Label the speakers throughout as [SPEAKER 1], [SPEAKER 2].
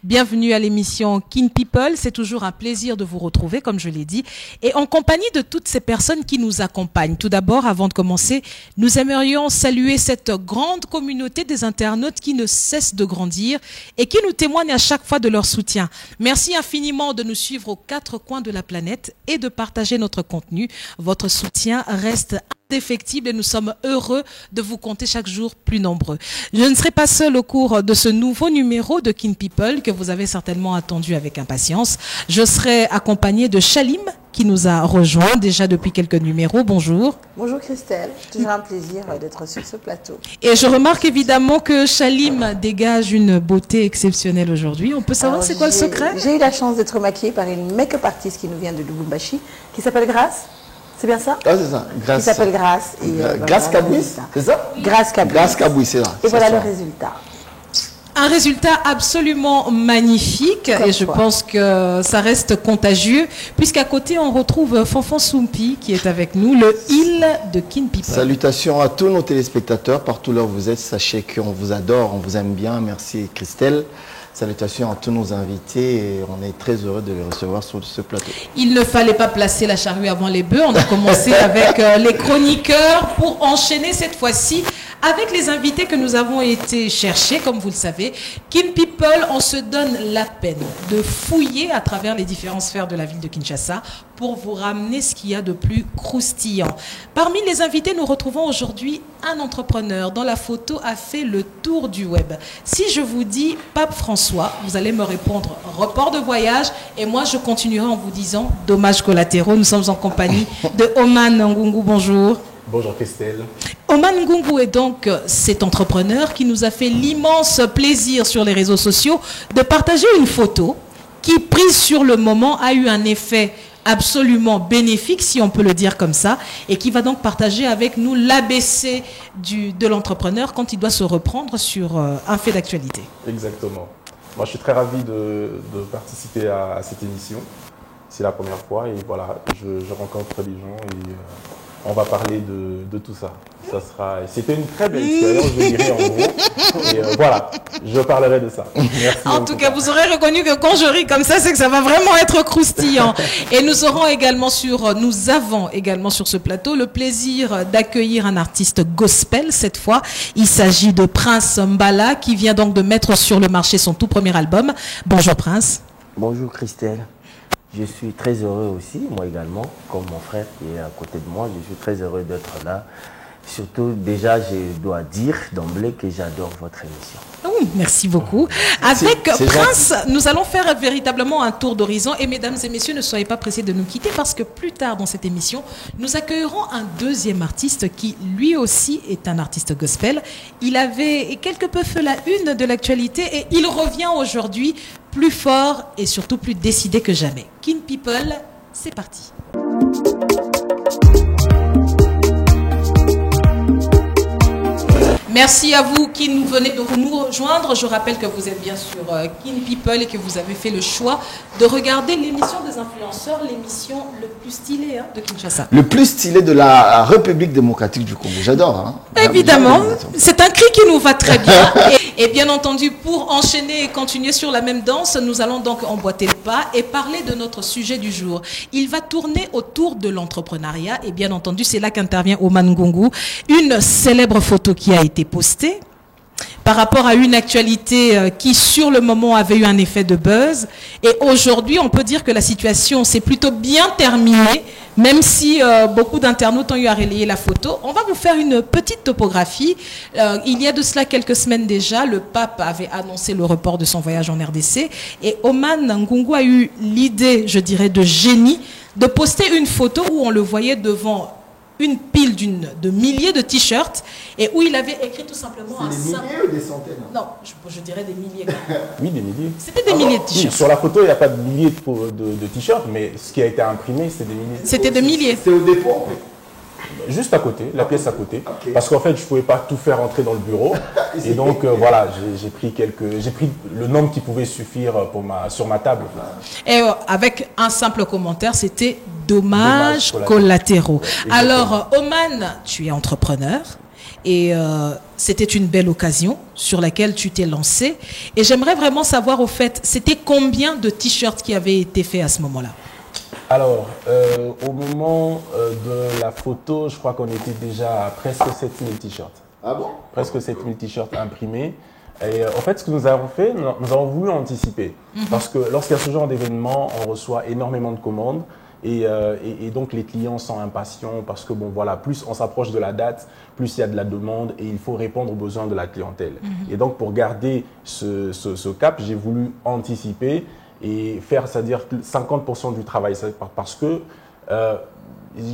[SPEAKER 1] Bienvenue à l'émission Kin People, c'est toujours un plaisir de vous retrouver, comme je l'ai dit, et en compagnie de toutes ces personnes qui nous accompagnent. Tout d'abord, avant de commencer, nous aimerions saluer cette grande communauté des internautes qui ne cessent de grandir et qui nous témoignent à chaque fois de leur soutien. Merci infiniment de nous suivre aux quatre coins de la planète et de partager notre contenu. Votre soutien reste indéfectible et nous sommes heureux de vous compter chaque jour plus nombreux. Je ne serai pas seule au cours de ce nouveau numéro de Kin People que vous avez certainement attendu avec impatience. Je serai accompagnée de Chalim qui nous a rejoint déjà depuis quelques numéros. Bonjour.
[SPEAKER 2] Bonjour Christelle, toujours un plaisir d'être sur ce plateau.
[SPEAKER 1] Et je remarque évidemment que Chalim dégage une beauté exceptionnelle aujourd'hui. On peut savoir c'est quoi le secret?
[SPEAKER 2] J'ai eu la chance d'être maquillée par une make-up artiste qui nous vient de Lubumbashi, qui s'appelle Grace. C'est bien ça?
[SPEAKER 3] Ah, c'est ça. Grace.
[SPEAKER 2] Qui s'appelle Grace.
[SPEAKER 3] Grace Kabouis, c'est ça?
[SPEAKER 2] Grace Kabouis.
[SPEAKER 3] Grace Kabouis, c'est là.
[SPEAKER 2] Et voilà le résultat.
[SPEAKER 1] Un résultat absolument magnifique et je pense que ça reste contagieux puisqu'à côté on retrouve Fanfan Soumpi qui est avec nous, le il de Kin People.
[SPEAKER 3] Salutations à tous nos téléspectateurs, partout là où vous êtes, sachez qu'on vous adore, on vous aime bien, merci Christelle. Salutations à tous nos invités et on est très heureux de les recevoir sur ce plateau.
[SPEAKER 1] Il ne fallait pas placer la charrue avant les bœufs, on a commencé avec les chroniqueurs pour enchaîner cette fois-ci avec les invités que nous avons été chercher, comme vous le savez. Kin People, on se donne la peine de fouiller à travers les différentes sphères de la ville de Kinshasa pour vous ramener ce qu'il y a de plus croustillant. Parmi les invités, nous retrouvons aujourd'hui un entrepreneur dont la photo a fait le tour du web. Si je vous dis Pape François, vous allez me répondre report de voyage et moi je continuerai en vous disant dommages collatéraux. Nous sommes en compagnie de Oman Ngungu. Bonjour.
[SPEAKER 4] Bonjour Christelle.
[SPEAKER 1] Oman Ngungu est donc cet entrepreneur qui nous a fait l'immense plaisir sur les réseaux sociaux de partager une photo qui, prise sur le moment, a eu un effet absolument bénéfique, si on peut le dire comme ça, et qui va donc partager avec nous l'ABC de l'entrepreneur quand il doit se reprendre sur un fait d'actualité.
[SPEAKER 4] Exactement. Moi, je suis très ravi de participer à cette émission. C'est la première fois et voilà, je rencontre des gens et on va parler de tout ça. C'était une très belle expérience, je dirais en gros. Et voilà, je parlerai de ça. Merci.
[SPEAKER 1] En tout cas, vous aurez reconnu que quand je ris comme ça, c'est que ça va vraiment être croustillant. Et nous avons également sur ce plateau le plaisir d'accueillir un artiste gospel cette fois. Il s'agit de Prince Mbala qui vient donc de mettre sur le marché son tout premier album. Bonjour Prince.
[SPEAKER 5] Bonjour Christelle. Je suis très heureux aussi, moi également, comme mon frère qui est à côté de moi. Je suis très heureux d'être là. Surtout, déjà, je dois dire d'emblée que j'adore votre émission.
[SPEAKER 1] Oh, merci beaucoup. Avec Prince, nous allons faire véritablement un tour d'horizon. Et mesdames et messieurs, ne soyez pas pressés de nous quitter parce que plus tard dans cette émission, nous accueillerons un deuxième artiste qui, lui aussi, est un artiste gospel. Il avait quelque peu fait la une de l'actualité et il revient aujourd'hui plus fort et surtout plus décidé que jamais. Kin People, c'est parti. Merci à vous qui nous venez de nous rejoindre. Je rappelle que vous êtes bien sûr Kin People et que vous avez fait le choix de regarder l'émission des influenceurs, l'émission le plus stylée de Kinshasa.
[SPEAKER 3] Le plus stylé de la République démocratique du Congo. J'adore. Hein.
[SPEAKER 1] Évidemment, c'est un cri qui nous va très bien. Et bien entendu, pour enchaîner et continuer sur la même danse, nous allons donc emboîter le pas et parler de notre sujet du jour. Il va tourner autour de l'entrepreneuriat et bien entendu, c'est là qu'intervient Oman Ngungu. Une célèbre photo qui a été postée par rapport à une actualité qui, sur le moment, avait eu un effet de buzz. Et aujourd'hui, on peut dire que la situation s'est plutôt bien terminée, même si beaucoup d'internautes ont eu à relayer la photo. On va vous faire une petite topographie. Il y a de cela quelques semaines déjà, le pape avait annoncé le report de son voyage en RDC. Et Oman Ngungu a eu l'idée, je dirais, de génie, de poster une photo où on le voyait devant une pile de milliers de t-shirts et où il avait écrit tout simplement
[SPEAKER 3] un simple... Des milliers ou des centaines?
[SPEAKER 1] Non, je dirais des milliers.
[SPEAKER 4] Oui, des milliers.
[SPEAKER 1] C'était des milliers de t-shirts.
[SPEAKER 4] Oui, sur la photo, il n'y a pas de milliers de t-shirts, mais ce qui a été imprimé, c'est des milliers.
[SPEAKER 1] C'était des milliers.
[SPEAKER 3] C'est au dépôt en fait.
[SPEAKER 4] Juste à côté, la pièce à côté.
[SPEAKER 3] Okay.
[SPEAKER 4] Parce qu'en fait, je ne pouvais pas tout faire entrer dans le bureau. Et donc, voilà, j'ai pris le nombre qui pouvait suffire sur ma table.
[SPEAKER 1] Et avec un simple commentaire, c'était dommages collatéraux.
[SPEAKER 4] Exactement.
[SPEAKER 1] Alors, Oman, tu es entrepreneur. Et c'était une belle occasion sur laquelle tu t'es lancé. Et j'aimerais vraiment savoir, au fait, c'était combien de t-shirts qui avaient été faits à ce moment-là?
[SPEAKER 4] Alors, au moment de la photo, je crois qu'on était déjà à presque 7000 t-shirts.
[SPEAKER 3] Ah bon?
[SPEAKER 4] Presque 7000 t-shirts imprimés. Et en fait, ce que nous avons fait, nous avons voulu anticiper. Parce que lorsqu'il y a ce genre d'événement, on reçoit énormément de commandes. Et donc, les clients sont impatients parce que, bon, voilà, plus on s'approche de la date, plus il y a de la demande et il faut répondre aux besoins de la clientèle. Et donc, pour garder ce cap, j'ai voulu anticiper et faire, c'est-à-dire 50% du travail. Parce que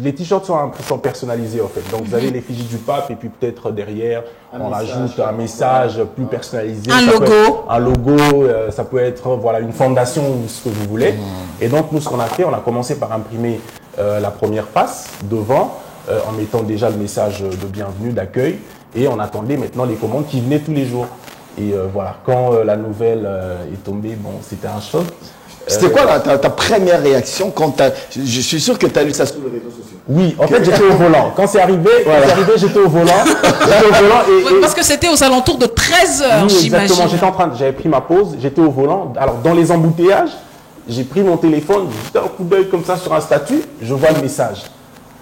[SPEAKER 4] les t-shirts sont personnalisés, en fait. Donc, vous avez l'effigie du pape et puis peut-être derrière, on rajoute un message plus personnalisé.
[SPEAKER 1] Un logo.
[SPEAKER 4] Un logo, ça peut être voilà, une fondation ou ce que vous voulez. Et donc, nous, ce qu'on a fait, on a commencé par imprimer la première face devant, en mettant déjà le message de bienvenue, d'accueil. Et on attendait maintenant les commandes qui venaient tous les jours. Et voilà, quand la nouvelle est tombée, bon, c'était un choc.
[SPEAKER 3] C'était quoi ta première réaction quand je suis sûr que tu as lu ça sur les réseaux sociaux.
[SPEAKER 4] Oui, en fait, j'étais au volant. Quand c'est arrivé, j'étais au volant.
[SPEAKER 1] Parce que c'était aux alentours de 13 heures,
[SPEAKER 4] oui,
[SPEAKER 1] j'imagine.
[SPEAKER 4] Exactement, j'avais pris ma pause, j'étais au volant. Alors, dans les embouteillages, j'ai pris mon téléphone, j'ai jeté un coup d'œil comme ça sur un statut, je vois le message.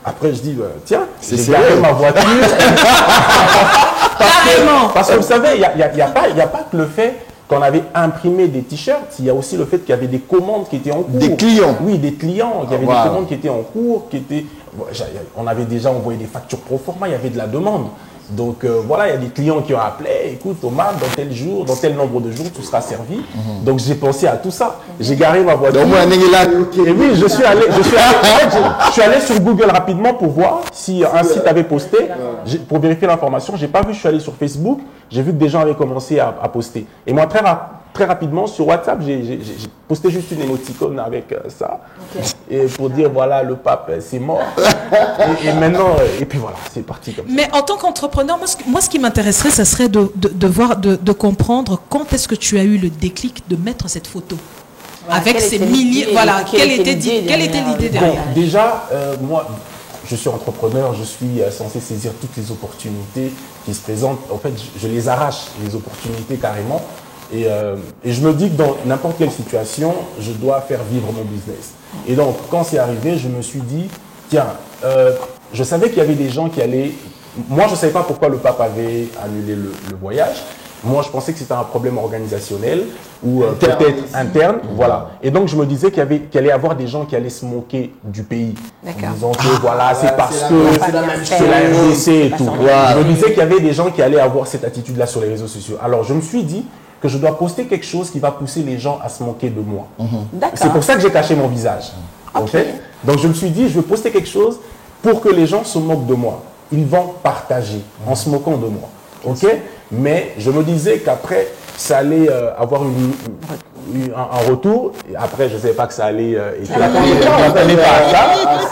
[SPEAKER 4] Après, je dis, tiens, j'ai garé ma voiture. Parce que vous savez, il n'y a pas que le fait qu'on avait imprimé des t-shirts, il y a aussi le fait qu'il y avait des commandes qui étaient en cours.
[SPEAKER 3] Des clients?
[SPEAKER 4] Oui, des clients. Il y avait des commandes qui étaient en cours, on avait déjà envoyé des factures pro forma, il y avait de la demande. Donc voilà, il y a des clients qui ont appelé, écoute Omar, dans tel jour, dans tel nombre de jours, tout sera servi. Donc j'ai pensé à tout ça. J'ai garé ma voiture.
[SPEAKER 3] Donc,
[SPEAKER 4] et oui, je suis allé sur Google rapidement pour voir si un site avait posté, pour vérifier l'information. J'ai pas vu, je suis allé sur Facebook, j'ai vu que des gens avaient commencé à poster. Et moi, très rapidement, sur WhatsApp, j'ai posté juste une émoticône avec ça. Et pour dire, voilà, le pape, c'est mort. et maintenant, et puis voilà, c'est parti comme ça.
[SPEAKER 1] Mais en tant qu'entrepreneur, moi, ce qui m'intéresserait, ce serait de comprendre quand est-ce que tu as eu le déclic de mettre cette photo.
[SPEAKER 2] Voilà,
[SPEAKER 1] avec ces milliers, voilà, quelle était l'idée derrière?
[SPEAKER 4] Bon, déjà, moi, je suis entrepreneur, je suis censé saisir toutes les opportunités qui se présentent. En fait, je les arrache, les opportunités carrément. Et je me dis que dans n'importe quelle situation, je dois faire vivre mon business. Et donc, quand c'est arrivé, je me suis dit, tiens, je savais qu'il y avait des gens qui allaient... Moi, je ne savais pas pourquoi le pape avait annulé le voyage. Moi, je pensais que c'était un problème organisationnel ou peut-être interne. Voilà. Et donc, je me disais qu'il allait y avoir des gens qui allaient se moquer du pays. En disant que voilà, c'est parce que c'est la RDC et tout. Je me disais qu'il y avait des gens qui allaient avoir cette attitude-là sur les réseaux sociaux. Alors, je me suis dit que je dois poster quelque chose qui va pousser les gens à se moquer de moi. C'est pour ça que j'ai caché mon visage. Okay. Donc, je me suis dit, je vais poster quelque chose pour que les gens se moquent de moi. Ils vont partager en se moquant de moi. Ok, mais je me disais qu'après, ça allait avoir un retour. Et après, je ne savais pas que ça allait éclater.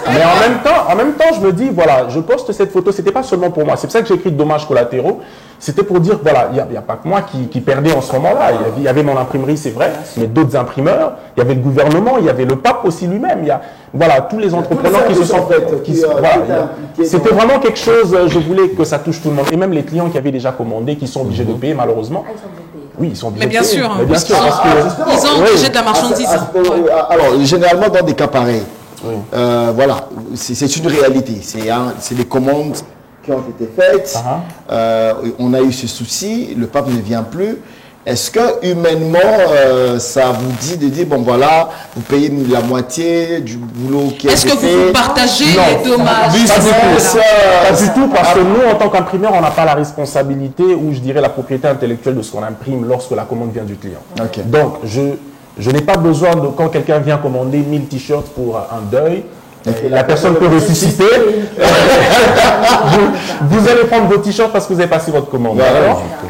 [SPEAKER 4] Mais en même temps, je me dis, voilà, je poste cette photo. Ce n'était pas seulement pour moi. C'est pour ça que j'ai écrit dommages collatéraux. C'était pour dire, voilà, il n'y a pas que moi qui perdais en ce moment-là. Il y avait mon imprimerie, c'est vrai, mais d'autres imprimeurs. Il y avait le gouvernement, il y avait le pape aussi lui-même. Voilà, tous les entrepreneurs qui se sont faits. C'était vraiment quelque chose, je voulais que ça touche tout le monde. Et même les clients qui avaient déjà commandé, qui sont obligés de payer malheureusement. Oui, ils sont obligés
[SPEAKER 1] de payer.
[SPEAKER 4] Mais bien sûr.
[SPEAKER 1] Ils ont obligé de la marchandise.
[SPEAKER 3] Alors, généralement, dans des cas pareils, voilà, c'est une réalité. C'est des commandes qui ont été faites. On a eu ce souci, le pape ne vient plus. Est-ce que humainement, ça vous dit de dire, bon voilà, vous payez la moitié du boulot qui a été fait?
[SPEAKER 1] Est-ce que vous partagez les dommages?
[SPEAKER 4] Pas du tout, parce que nous, en tant qu'imprimeur, on n'a pas la responsabilité ou je dirais la propriété intellectuelle de ce qu'on imprime lorsque la commande vient du client. Donc, je n'ai pas besoin de, quand quelqu'un vient commander 1000 t-shirts pour un deuil, la personne peut ressusciter. Vous allez prendre vos t-shirts parce que vous avez passé votre commande.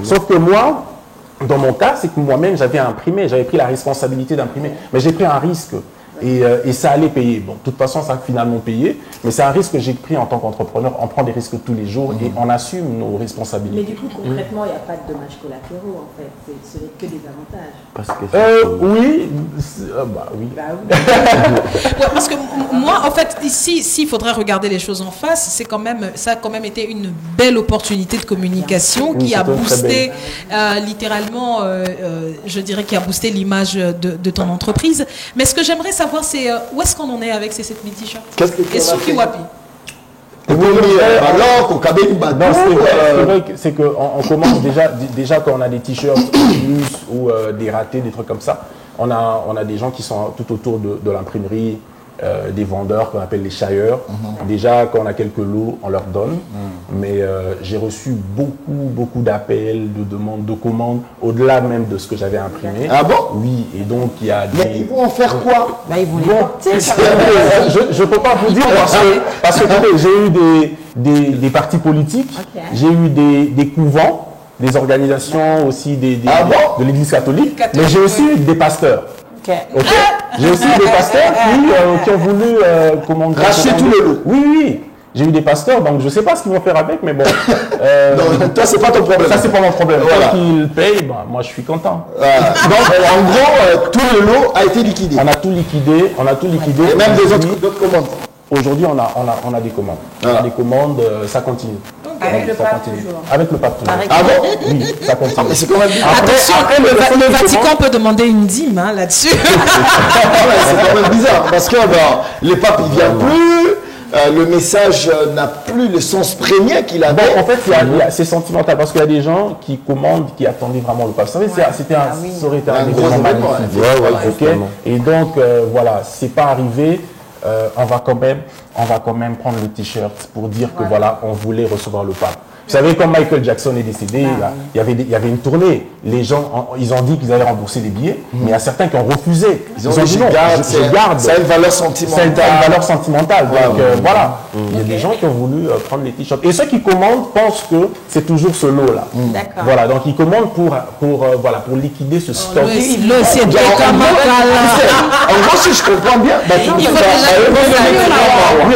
[SPEAKER 4] Sauf que moi, dans mon cas, c'est que moi-même, j'avais imprimé, j'avais pris la responsabilité d'imprimer. Mais j'ai pris un risque. Et ça allait payer. Bon, de toute façon, ça a finalement payé, mais c'est un risque que j'ai pris en tant qu'entrepreneur. On prend des risques tous les jours et on assume nos responsabilités.
[SPEAKER 6] Mais du coup, concrètement, il n'y a pas de dommages collatéraux, en fait. Ce n'est que des avantages.
[SPEAKER 5] Parce que
[SPEAKER 4] oui. Oui.
[SPEAKER 6] Bah oui.
[SPEAKER 1] Ouais, parce que moi, en fait, ici, s'il faudrait regarder les choses en face, ça a quand même été une belle opportunité de communication qui a boosté littéralement, je dirais, qui a boosté l'image de ton entreprise. Mais ce que j'aimerais savoir, c'est où est-ce qu'on en est avec ces 7000 t-shirts?
[SPEAKER 3] Qu'est-ce que tu
[SPEAKER 1] Et
[SPEAKER 3] as
[SPEAKER 1] sur
[SPEAKER 3] fait?
[SPEAKER 1] Kiwapi?
[SPEAKER 3] C'est
[SPEAKER 4] vrai que c'est qu'on commence déjà quand on a des t-shirts plus ou des ratés, des trucs comme ça. On a des gens qui sont tout autour de l'imprimerie, des vendeurs qu'on appelle les chailleurs. Déjà, quand on a quelques lots, on leur donne. Mais j'ai reçu beaucoup d'appels, de demandes, de commandes, au-delà même de ce que j'avais imprimé.
[SPEAKER 3] Ah bon?
[SPEAKER 4] Oui, et donc il y a des...
[SPEAKER 3] Mais ils vont en faire quoi?
[SPEAKER 2] Bah, ils vont les porter.
[SPEAKER 4] Je ne peux pas vous dire parce que écoutez, j'ai eu des partis politiques, j'ai eu des couvents, des organisations aussi de l'Église catholique, mais j'ai aussi eu des pasteurs. Okay. J'ai aussi des pasteurs qui ont voulu
[SPEAKER 3] racheter tout le lot.
[SPEAKER 4] Oui. J'ai eu des pasteurs, donc je ne sais pas ce qu'ils vont faire avec, mais bon.
[SPEAKER 3] Donc, toi, c'est pas ton problème.
[SPEAKER 4] Ça, c'est pas mon problème.
[SPEAKER 3] Voilà.
[SPEAKER 4] Quand ils payent, moi, je suis content.
[SPEAKER 3] Donc, en gros, tout le lot a été liquidé.
[SPEAKER 4] On a tout liquidé.
[SPEAKER 3] Et même des autres commandes.
[SPEAKER 4] Aujourd'hui, on a des commandes. On a des commandes, ça continue.
[SPEAKER 6] Avec le pape toujours.
[SPEAKER 4] Avec le pape toujours.
[SPEAKER 3] Ah bon?
[SPEAKER 4] Oui, ça continue.
[SPEAKER 3] Mais c'est quand même bien.
[SPEAKER 1] Attention, le Vatican peut demander une dîme là-dessus.
[SPEAKER 3] C'est quand même bizarre parce que le pape il vient plus, le message n'a plus le sens premier qu'il avait.
[SPEAKER 4] En fait, c'est sentimental parce qu'il y a des gens qui commandent, qui attendaient vraiment le pape. Vous savez, ça aurait été un événement magnifique. Et donc, voilà, c'est pas arrivé. On va quand même prendre le t-shirt pour dire que voilà, on voulait recevoir le pape. Vous savez, quand Michael Jackson est décédé, il y avait une tournée. Les gens, ils ont dit qu'ils allaient rembourser les billets, mais il y a certains qui ont refusé.
[SPEAKER 3] Ils ont dit non, je garde. Ça a une valeur sentimentale.
[SPEAKER 4] Ça a une valeur sentimentale. Donc voilà, il y a des gens qui ont voulu prendre les t-shirts. Et ceux qui commandent pensent que c'est toujours ce lot-là. Voilà, donc ils commandent pour liquider ce stock.
[SPEAKER 1] C'est bien comme
[SPEAKER 3] en gros, si je comprends bien,
[SPEAKER 4] oui,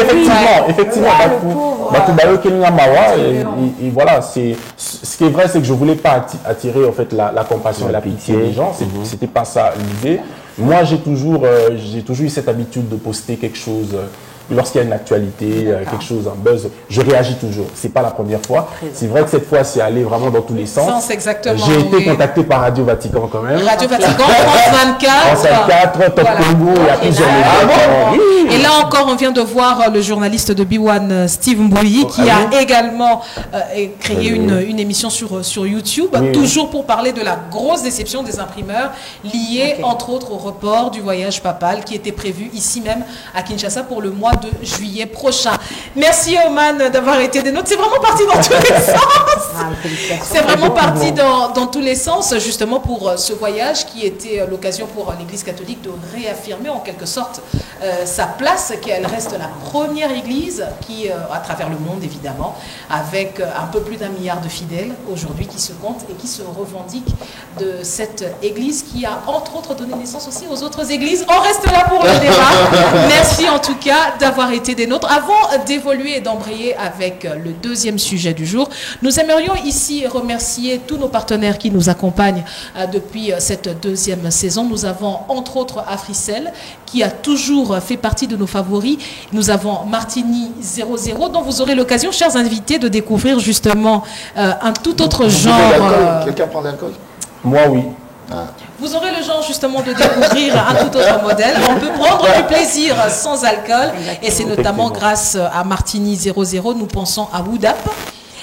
[SPEAKER 4] effectivement. Et voilà, ce qui est vrai, c'est que je ne voulais pas attirer en fait la compassion et la pitié des gens. C'était pas ça l'idée. Moi, j'ai toujours eu cette habitude de poster quelque chose. Lorsqu'il y a une actualité, quelque chose, un buzz, je réagis toujours. C'est pas la première fois. C'est vrai que cette fois, c'est allé vraiment dans tous les sens.
[SPEAKER 1] Exactement.
[SPEAKER 4] J'ai été contacté par Radio Vatican quand même.
[SPEAKER 1] Radio Vatican, France 24.
[SPEAKER 4] France 24, Top Congo, il y a plusieurs médias.
[SPEAKER 1] Et là encore, on vient de voir le journaliste de B1, Steve Mbouyi, qui a également créé une émission sur YouTube, toujours pour parler de la grosse déception des imprimeurs liée, entre autres, au report du voyage papal qui était prévu ici même à Kinshasa pour le mois de juillet prochain. Merci Oman d'avoir été des nôtres. C'est vraiment parti dans tous les sens. C'est vraiment parti dans tous les sens, justement pour ce voyage qui était l'occasion pour l'Église catholique de réaffirmer en quelque sorte sa place, qu'elle reste la première Église qui, à travers le monde évidemment, avec un peu plus d'1 milliard de fidèles aujourd'hui qui se comptent et qui se revendiquent de cette Église qui a entre autres donné naissance aussi aux autres Églises. On reste là pour le débat. Merci en tout cas d'avoir été des nôtres. Avant d'évoluer et d'embrayer avec le deuxième sujet du jour, nous aimerions ici remercier tous nos partenaires qui nous accompagnent depuis cette deuxième saison. Nous avons entre autres Africell qui a toujours fait partie de nos favoris. Nous avons Martini 00 dont vous aurez l'occasion, chers invités, de découvrir justement un tout autre genre.
[SPEAKER 3] Quelqu'un prend de l'alcool?
[SPEAKER 4] Moi, oui.
[SPEAKER 1] Vous aurez le genre justement de découvrir un tout autre modèle. On peut prendre du plaisir sans alcool. Et c'est notamment grâce à Martini 00, nous pensons à Woodap.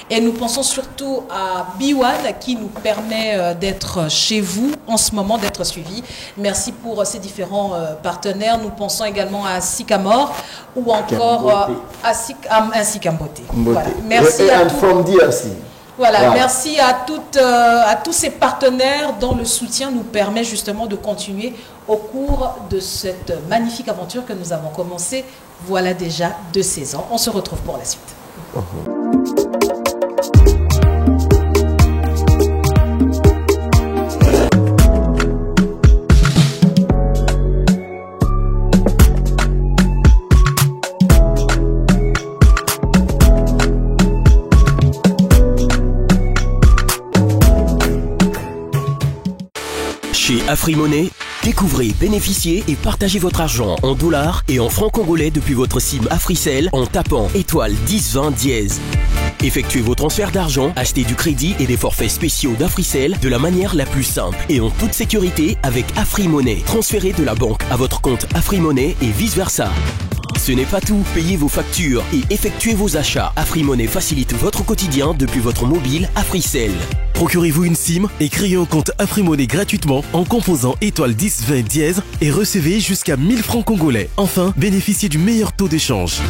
[SPEAKER 1] Et nous pensons surtout à B1 qui nous permet d'être chez vous en ce moment, d'être suivis. Merci pour ces différents partenaires. Nous pensons également à Sycamore ou encore à Sycamboté. Voilà. Merci à tous. Voilà, merci à tous ces partenaires dont le soutien nous permet justement de continuer au cours de cette magnifique aventure que nous avons commencée. Voilà déjà 2 saisons. On se retrouve pour la suite.
[SPEAKER 7] AfriMoney, découvrez, bénéficiez et partagez votre argent en dollars et en francs congolais depuis votre SIM Africell en tapant étoile 1020 dièse. Effectuez vos transferts d'argent, achetez du crédit et des forfaits spéciaux d'Africell de la manière la plus simple et en toute sécurité avec AfriMoney. Transférez de la banque à votre compte AfriMoney et vice-versa. Ce n'est pas tout, payez vos factures et effectuez vos achats. AfriMoney facilite votre quotidien depuis votre mobile Africell.
[SPEAKER 8] Procurez-vous une SIM et créez un compte AfriMoney gratuitement en composant étoile 1020 dièse et recevez jusqu'à 1000 francs congolais. Enfin, bénéficiez du meilleur taux d'échange.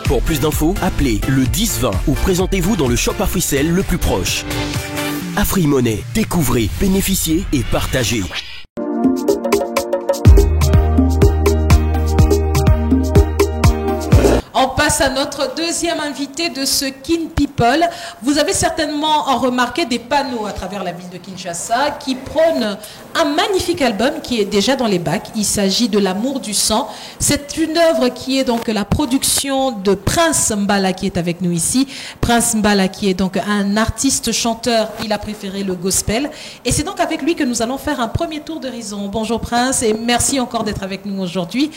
[SPEAKER 7] Pour plus d'infos, appelez le 1020 ou présentez-vous dans le shop Africell le plus proche. AfriMoney, découvrez, bénéficiez et partagez.
[SPEAKER 1] On passe à notre deuxième invité de ce Kin People. Vous avez certainement remarqué des panneaux à travers la ville de Kinshasa qui prônent un magnifique album qui est déjà dans les bacs. Il s'agit de L'amour du sang. C'est une œuvre qui est donc la production de Prince Mbala qui est avec nous ici. Prince Mbala qui est donc un artiste chanteur. Il a préféré le gospel. Et c'est donc avec lui que nous allons faire un premier tour d'horizon. Bonjour Prince et merci encore d'être avec nous aujourd'hui.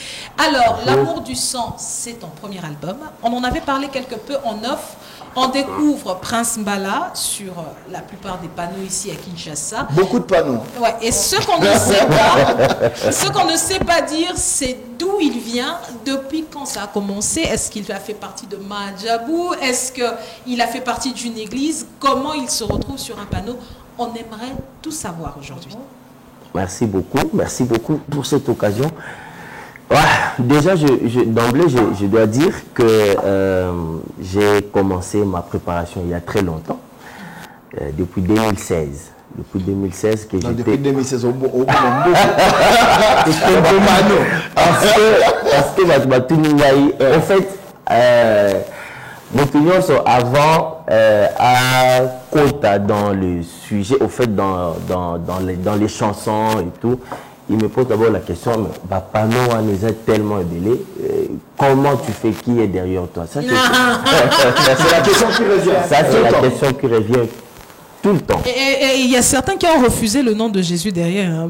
[SPEAKER 1] Alors, L'amour du sang, c'est ton premier album. On en avait parlé quelque peu en off. On découvre Prince Mbala sur la plupart des panneaux ici à Kinshasa.
[SPEAKER 3] Beaucoup de panneaux.
[SPEAKER 1] Ouais, et ce qu'on ne sait pas dire, c'est d'où il vient, depuis quand ça a commencé. Est-ce qu'il a fait partie de Mahadjabou? Est-ce qu'il a fait partie d'une église? Comment il se retrouve sur un panneau? On aimerait tout savoir aujourd'hui.
[SPEAKER 5] Merci beaucoup pour cette occasion. Ouais, déjà, d'emblée, je dois dire que j'ai commencé ma préparation il y a très longtemps, depuis 2016. Depuis 2016 que j'étais...
[SPEAKER 3] Depuis 2016, au bout.
[SPEAKER 5] Parce que en fait, mon opinion avant à Kota dans le sujet, au fait dans les chansons et tout. Il me pose d'abord la question, mais panneau nous a tellement ébélé, comment tu fais, qui est derrière toi? Ça, c'est la question qui revient. Ça, c'est la question qui revient tout le temps.
[SPEAKER 1] Et il y a certains qui ont refusé le nom de Jésus derrière. Hein.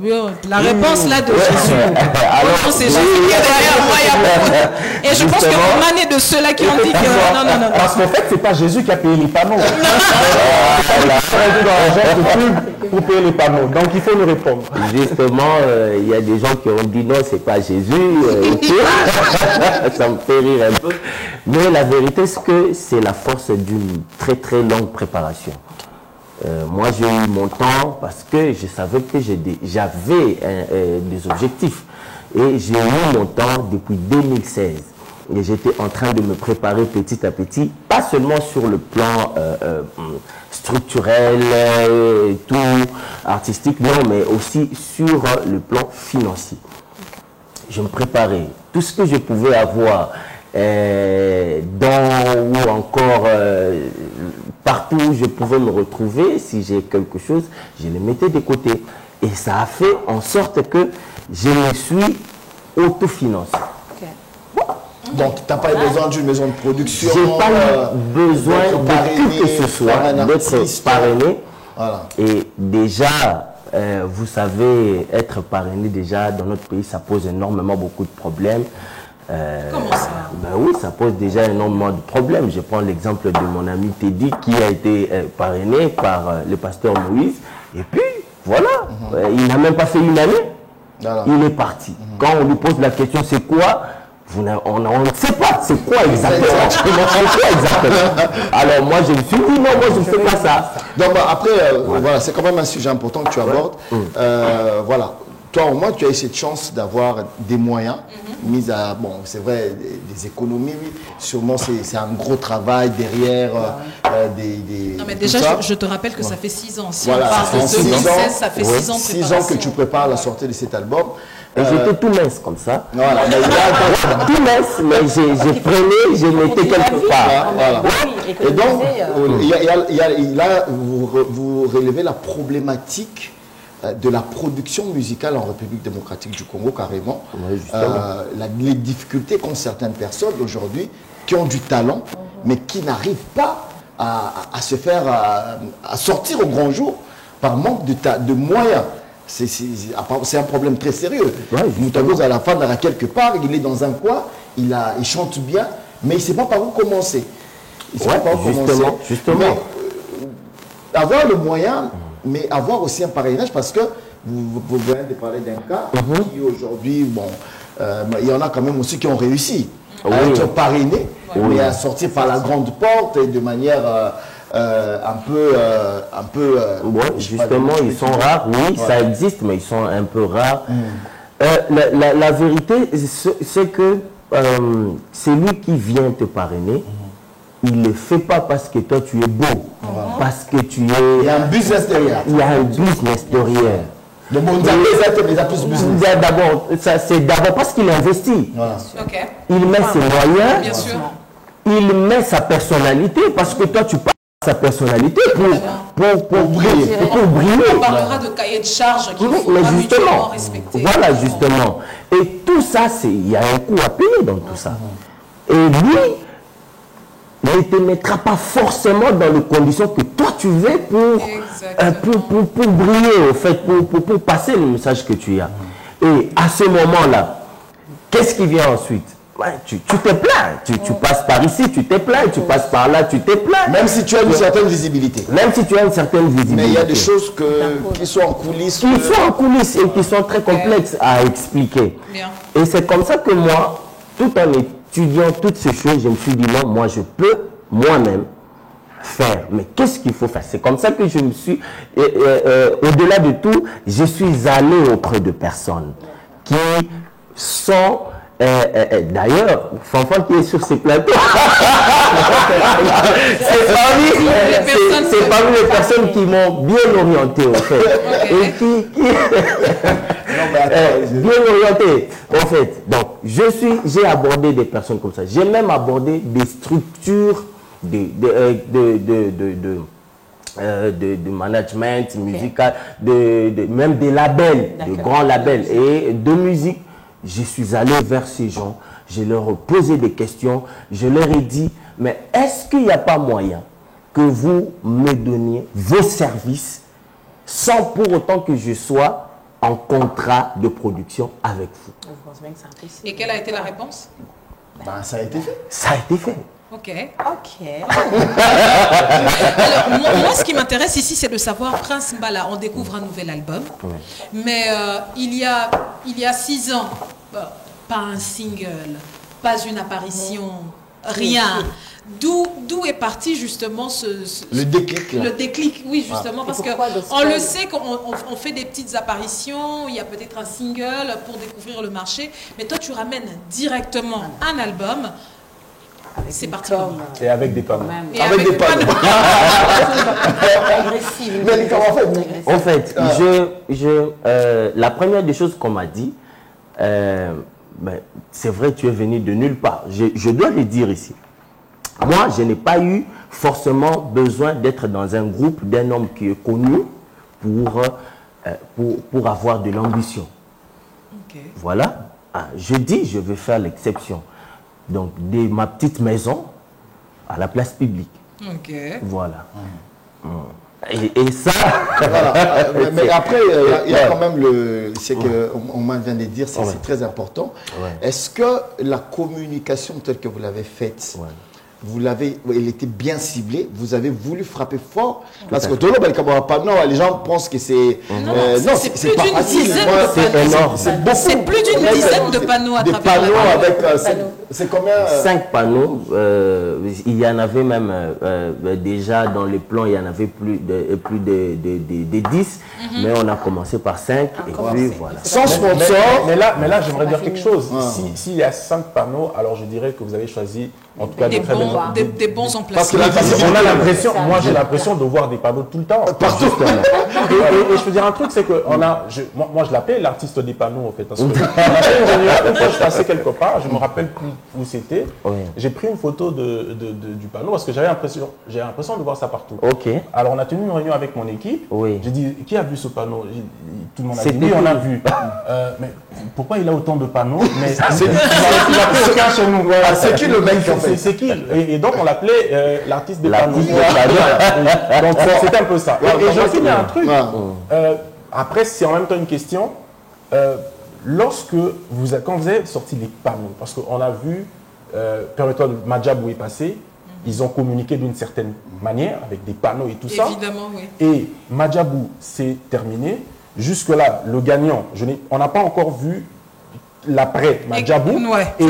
[SPEAKER 1] La réponse là de Jésus. Alors, c'est Jésus qui est derrière moi. Il y a beaucoup. Et je pense qu'on en est de ceux-là qui ont dit que non.
[SPEAKER 4] Parce qu'en fait, c'est pas Jésus qui a payé les panneaux. Pour payer les panneaux. Donc il faut nous répondre.
[SPEAKER 5] Justement, il y a des gens qui ont dit non, c'est pas Jésus. Ça me fait rire un peu. Mais la vérité, c'est que c'est la force d'une très très longue préparation. Moi, j'ai eu mon temps parce que je savais que j'avais des objectifs. Et j'ai eu mon temps depuis 2016. Et j'étais en train de me préparer petit à petit, pas seulement sur le plan structurel, tout artistique, non, mais aussi sur le plan financier. Je me préparais. Tout ce que je pouvais avoir ou encore partout où je pouvais me retrouver, si j'ai quelque chose, je le mettais de côté. Et ça a fait en sorte que je me suis autofinancé.
[SPEAKER 3] Donc, tu n'as pas besoin d'une maison de production.
[SPEAKER 5] Je n'ai pas besoin de qui que ce soit, d'être parrainé. Voilà. Et déjà, vous savez, être parrainé déjà dans notre pays, ça pose énormément beaucoup de problèmes.
[SPEAKER 1] Comment ça?
[SPEAKER 5] Ben oui, ça pose déjà énormément de problèmes. Je prends l'exemple de mon ami Teddy qui a été parrainé par le pasteur Moïse. Et puis, voilà, il n'a même pas fait une année. Voilà. Il est parti. Quand on lui pose la question, c'est quoi? On ne sait pas, c'est quoi exactement? Alors moi je me suis dit non, moi je ne fais pas ça.
[SPEAKER 3] Donc après, voilà, c'est quand même un sujet important que tu abordes. Voilà, toi au moins tu as eu cette chance d'avoir des moyens mis à, bon c'est vrai, des économies, oui. Sûrement c'est un gros travail derrière
[SPEAKER 1] Non mais déjà je te rappelle que ça fait 6 ans. Si
[SPEAKER 3] voilà,
[SPEAKER 1] on parle de 2016, ça fait 6 ans de préparation.
[SPEAKER 3] 6 ans que tu prépares la sortie de cet album.
[SPEAKER 5] Et j'étais tout mince comme ça.
[SPEAKER 3] Voilà.
[SPEAKER 5] Tout mince, mais je prenais, je mettais quelque part.
[SPEAKER 3] Voilà. Et donc, là, vous relevez la problématique de la production musicale en République démocratique du Congo, carrément.
[SPEAKER 5] Oui,
[SPEAKER 3] les difficultés qu'ont certaines personnes aujourd'hui qui ont du talent, mais qui n'arrivent pas à se faire, à sortir au grand jour par manque de moyens. c'est un problème très sérieux.
[SPEAKER 5] Ouais,
[SPEAKER 3] Moutagoz, à la fin, là, quelque part, il est dans un coin, il chante bien, mais il ne sait pas par où commencer. Il sait pas par où commencer.
[SPEAKER 5] Justement.
[SPEAKER 3] Mais, avoir le moyen, mais avoir aussi un parrainage, parce que vous venez de parler d'un cas qui aujourd'hui, bon, il y en a quand même aussi qui ont réussi à être parrainés, mais à sortir par la grande porte et de manière un peu
[SPEAKER 5] justement, ils sont rares, oui, ça existe, mais ils sont un peu rares. La vérité, c'est que c'est lui qui vient te parrainer. Il ne le fait pas parce que toi tu es beau, parce que tu es...
[SPEAKER 3] Il y a un business derrière.
[SPEAKER 5] Il y a un business derrière.
[SPEAKER 3] Donc,
[SPEAKER 5] c'est d'abord parce qu'il investit.
[SPEAKER 3] Voilà.
[SPEAKER 1] Ok.
[SPEAKER 5] Il met ses moyens,
[SPEAKER 1] Bien sûr.
[SPEAKER 5] il met sa personnalité, parce que toi tu parles de sa personnalité pour briller.
[SPEAKER 1] On parlera de cahier de charge qu'il
[SPEAKER 5] Mais
[SPEAKER 1] faudra mutuellement
[SPEAKER 5] justement,
[SPEAKER 1] respecter.
[SPEAKER 5] voilà justement. Et tout ça, il y a un coût à payer dans tout ça. Et lui, il ne te mettra pas forcément dans les conditions que toi tu veux pour briller, au fait, pour passer le message que tu as. Et à ce moment-là, qu'est-ce qui vient ensuite? Tu te plains, tu passes par ici, tu te plains, tu passes par là, tu te plains.
[SPEAKER 3] Même si tu as une certaine visibilité.
[SPEAKER 5] Même si tu as une certaine visibilité.
[SPEAKER 3] Mais il y a des choses qui sont en coulisses.
[SPEAKER 5] Qui sont en coulisses et qui sont très complexes à expliquer.
[SPEAKER 1] Bien.
[SPEAKER 5] Et c'est comme ça que moi, tout en étudiant toutes ces choses, je me suis dit non, moi je peux moi-même faire. Mais qu'est-ce qu'il faut faire? C'est comme ça que je me suis, au-delà de tout, je suis allé auprès de personnes qui sont, d'ailleurs, Fanfan qui est sur ces plateaux, c'est parmi les personnes qui m'ont bien orienté au fait. Et qui bien orienté en fait. Donc j'ai abordé des personnes comme ça. J'ai même abordé des structures de management musical, même des labels, de grands labels et de musique. Je suis allé vers ces gens, je leur ai posé des questions, je leur ai dit, mais est-ce qu'il n'y a pas moyen que vous me donniez vos services sans pour autant que je sois en contrat de production avec vous?
[SPEAKER 1] Et quelle a été la réponse?
[SPEAKER 3] Ça a été fait.
[SPEAKER 5] Ça a été fait.
[SPEAKER 1] Ok. Alors, moi, ce qui m'intéresse ici, c'est de savoir, Prince Mbala, on découvre un nouvel album. Mais il y a 6 ans, pas un single, pas une apparition, rien. D'où est parti justement
[SPEAKER 3] le déclic.
[SPEAKER 1] Le déclic, oui, justement, parce qu'on le sait qu'on fait des petites apparitions, il y a peut-être un single pour découvrir le marché, mais toi, tu ramènes directement un album. C'est parti.
[SPEAKER 4] Et avec des panneaux.
[SPEAKER 3] Avec des panneaux.
[SPEAKER 5] En fait, la première des choses qu'on m'a dit, c'est vrai, tu es venu de nulle part. Je dois le dire ici. Moi, je n'ai pas eu forcément besoin d'être dans un groupe d'un homme qui est connu pour avoir de l'ambition.
[SPEAKER 1] Okay.
[SPEAKER 5] Voilà. Je dis, je vais faire l'exception. Donc, de ma petite maison à la place publique.
[SPEAKER 1] Ok.
[SPEAKER 5] Voilà. Et ça...
[SPEAKER 3] Voilà. Mais après, il y a quand même c'est que on vient de dire, c'est très important. Est-ce que la communication telle que vous l'avez faite, elle était bien ciblée, vous avez voulu frapper fort? Parce que les gens pensent que c'est...
[SPEAKER 1] non, c'est pas facile. C'est plus d'une dizaine de panneaux à travers la
[SPEAKER 3] c'est combien
[SPEAKER 5] 5 panneaux. Il y en avait même déjà dans les plans, il y en avait plus de 10. Mais on a commencé par 5 et puis voilà.
[SPEAKER 3] Sans sponsor.
[SPEAKER 4] Mais là j'aimerais dire quelque chose. S'il y a 5 panneaux, alors je dirais que vous avez choisi en tout cas des
[SPEAKER 1] bons emplacements.
[SPEAKER 4] Parce que on a l'impression, moi j'ai l'impression de voir des panneaux tout le temps.
[SPEAKER 3] Partout.
[SPEAKER 4] Et je peux dire un truc, c'est que moi je l'appelais l'artiste des panneaux en fait. Parce que une fois je passais quelque part, je me rappelle plus où c'était. J'ai pris une photo du panneau parce que j'ai l'impression de voir ça partout. Alors on a tenu une réunion avec mon équipe. J'ai dit, qui a vu ce panneau? Tout le monde a dit, oui, on a vu. Mais pourquoi il a autant de panneaux? Mais il n'a plus aucun chez nous.
[SPEAKER 3] C'est qui le mec en fait?
[SPEAKER 4] C'est qui? Et donc on l'appelait l'artiste des panneaux. Donc c'était un peu ça. Et je finis un truc. Après, c'est en même temps une question. Quand vous avez sorti les panneaux, parce qu'on a vu, permettez-moi, Madjabou est passé, ils ont communiqué d'une certaine manière, avec des panneaux et tout ça.
[SPEAKER 1] Évidemment, oui.
[SPEAKER 4] Et Madjabou, c'est terminé. Jusque-là, le gagnant, on n'a pas encore vu l'après Madjabou.
[SPEAKER 1] Et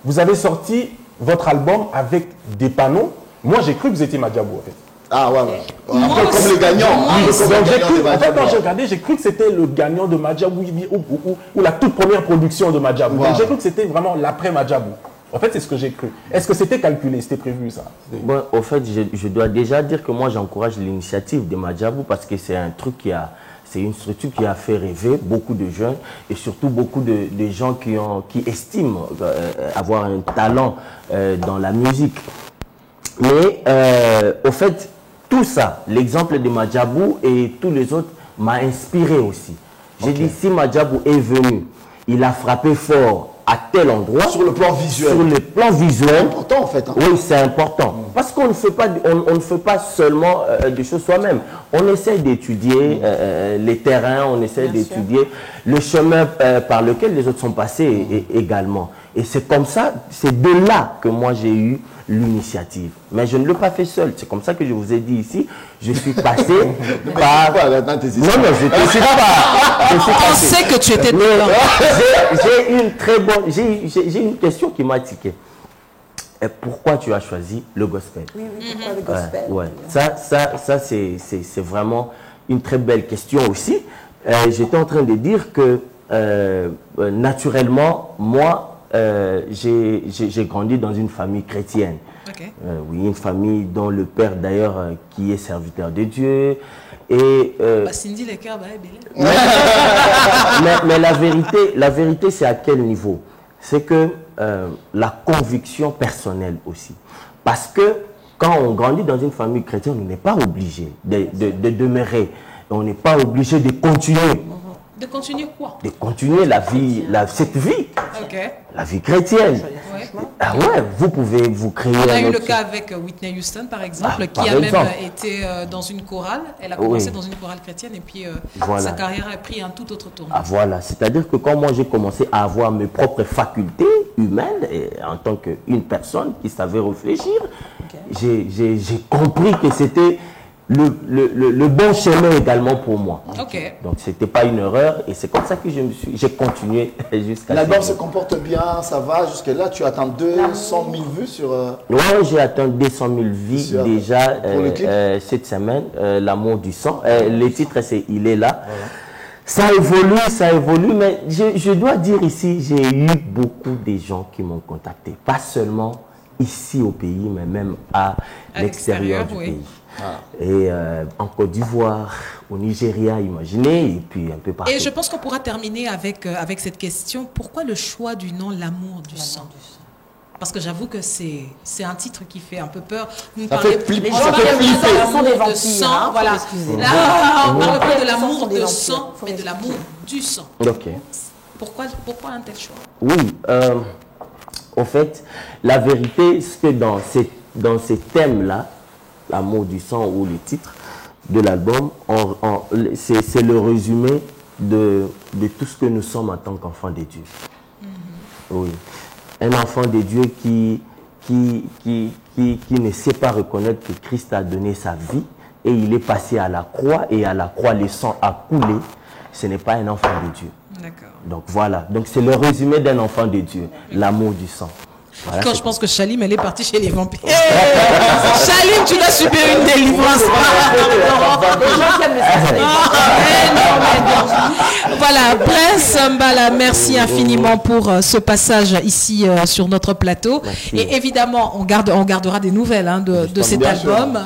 [SPEAKER 4] vous avez sorti votre album avec des panneaux. Moi, j'ai cru que vous étiez Madjabou, en fait.
[SPEAKER 3] Ah ouais. Comme le gagnant.
[SPEAKER 4] J'ai cru que c'était le gagnant de Madjabou ou la toute première production de Madjabou.
[SPEAKER 3] Wow.
[SPEAKER 4] J'ai cru que c'était vraiment l'après Madjabou. En fait, c'est ce que j'ai cru. Est-ce que c'était calculé, c'était prévu ça?
[SPEAKER 5] Bon, au fait, je dois déjà dire que moi, j'encourage l'initiative de Madjabou parce que c'est un truc c'est une structure qui a fait rêver beaucoup de jeunes et surtout beaucoup de gens qui estiment avoir un talent dans la musique. Mais au fait, tout ça, l'exemple de Madjabou et tous les autres m'a inspiré aussi. J'ai dit, si Madjabou est venu, il a frappé fort à tel endroit.
[SPEAKER 3] Sur le plan visuel.
[SPEAKER 5] Sur le plan visuel.
[SPEAKER 3] C'est important en fait. Hein.
[SPEAKER 5] Oui, c'est important. Parce qu'on ne fait pas, on ne fait pas seulement des choses soi-même. On essaie d'étudier les terrains, on essaie d'étudier le chemin par lequel les autres sont passés également. Et c'est comme ça, c'est de là que moi j'ai eu l'initiative. Mais je ne l'ai pas fait seul. C'est comme ça que je vous ai dit ici. Je suis passé par... Non, je ne suis pas...
[SPEAKER 1] On sait que tu étais dedans.
[SPEAKER 5] J'ai une très bonne... J'ai une question qui m'a tiqué. Et pourquoi tu as choisi le gospel?
[SPEAKER 2] Oui, pourquoi le gospel?
[SPEAKER 5] Ça c'est vraiment une très belle question aussi. J'étais en train de dire que naturellement, moi, j'ai grandi dans une famille chrétienne.
[SPEAKER 1] Okay.
[SPEAKER 5] Oui, une famille dont le père d'ailleurs qui est serviteur de Dieu. Et,
[SPEAKER 1] Cindy Lecker,
[SPEAKER 5] mais la vérité c'est à quel niveau? C'est que la conviction personnelle aussi. Parce que quand on grandit dans une famille chrétienne, on n'est pas obligé de demeurer. On n'est pas obligé de continuer.
[SPEAKER 1] De continuer quoi?
[SPEAKER 5] De continuer cette vie.
[SPEAKER 1] Okay.
[SPEAKER 5] La vie chrétienne.
[SPEAKER 1] Ouais.
[SPEAKER 5] Ah ouais, vous pouvez vous créer...
[SPEAKER 1] On a eu le cas avec Whitney Houston, par exemple, qui a même été dans une chorale. Elle a commencé dans une chorale chrétienne et puis sa carrière a pris un tout autre tournant.
[SPEAKER 5] Ah voilà, c'est-à-dire que quand moi j'ai commencé à avoir mes propres facultés humaines, et en tant qu'une personne qui savait réfléchir, j'ai compris que c'était le bon chemin également pour moi.
[SPEAKER 1] Okay.
[SPEAKER 5] Donc c'était pas une erreur et c'est comme ça que j'ai continué jusqu'à...
[SPEAKER 3] L'album se comporte bien, ça va jusque là. Tu attends 200 000 vues sur...
[SPEAKER 5] Oui, j'ai atteint 200 000 vues déjà cette semaine. L'amour du sang. Le titre c'est Il est là. Voilà. Ça évolue, mais je dois dire ici, j'ai eu beaucoup de gens qui m'ont contacté. Pas seulement ici au pays, mais même à l'extérieur du pays. Et en Côte d'Ivoire, au Nigeria, imaginez, et puis un peu partout.
[SPEAKER 1] Et je pense qu'on pourra terminer avec cette question. Pourquoi le choix du nom L'amour du sang? Parce que j'avoue que c'est un titre qui fait un peu peur. Vous
[SPEAKER 3] ça fait flipper.
[SPEAKER 2] Ça fait flipper.
[SPEAKER 1] De sang, voilà. Là, on parle pas de l'amour de sang, mais de l'amour du sang.
[SPEAKER 5] Ok.
[SPEAKER 1] Pourquoi un tel choix?
[SPEAKER 5] Oui, en fait, la vérité, c'est que dans ces thèmes-là, l'amour du sang ou le titre de l'album, c'est le résumé de tout ce que nous sommes en tant qu'enfants de Dieu. Oui. Un enfant de Dieu qui ne sait pas reconnaître que Christ a donné sa vie et il est passé à la croix et à la croix le sang a coulé, ce n'est pas un enfant de Dieu.
[SPEAKER 1] D'accord.
[SPEAKER 5] Donc voilà, donc c'est le résumé d'un enfant de Dieu, l'amour du sang. Voilà,
[SPEAKER 1] quand je pense que Chalim, elle est partie chez les vampires. Chalim, tu dois subir une délivrance. Voilà, Prince Mbala, merci infiniment pour ce passage ici sur notre plateau.
[SPEAKER 5] Merci.
[SPEAKER 1] Et évidemment, on gardera des nouvelles de cet album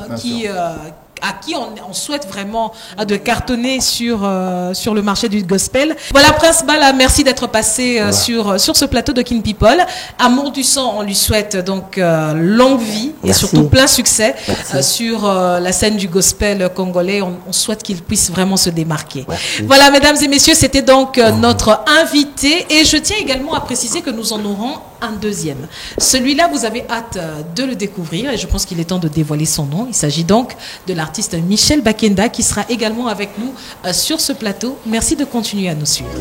[SPEAKER 1] à qui on souhaite vraiment de cartonner sur le marché du gospel. Voilà, Prince Mbala, merci d'être passé sur ce plateau de Kin People. Amour du sang, on lui souhaite donc longue vie et surtout plein succès sur la scène du gospel congolais. On souhaite qu'il puisse vraiment se démarquer. Merci. Voilà, mesdames et messieurs, c'était donc notre invité et je tiens également à préciser que nous en aurons un deuxième. Celui-là, vous avez hâte de le découvrir et je pense qu'il est temps de dévoiler son nom. Il s'agit donc de l'artiste Michel Bakenda qui sera également avec nous sur ce plateau. Merci de continuer à nous suivre.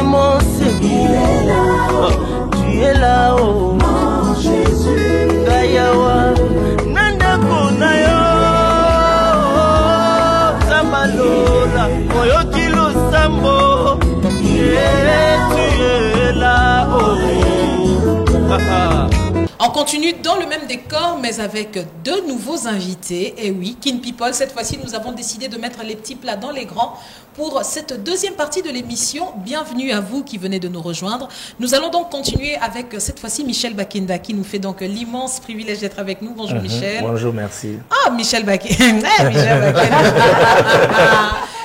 [SPEAKER 5] Mon secours, tu es là-haut, mon Jésus, Gaïawa, Nanda Konayo, Samalola, Moyokilo Sambo, tu es là-haut.
[SPEAKER 1] On continue dans le même décor, mais avec deux nouveaux invités. Et oui, Kin People, cette fois-ci, nous avons décidé de mettre les petits plats dans les grands pour cette deuxième partie de l'émission. Bienvenue à vous qui venez de nous rejoindre. Nous allons donc continuer avec cette fois-ci Michel Bakenda qui nous fait donc l'immense privilège d'être avec nous. Bonjour Michel.
[SPEAKER 5] Bonjour, merci.
[SPEAKER 1] Ah, Michel Bakenda. Michel Bakenda.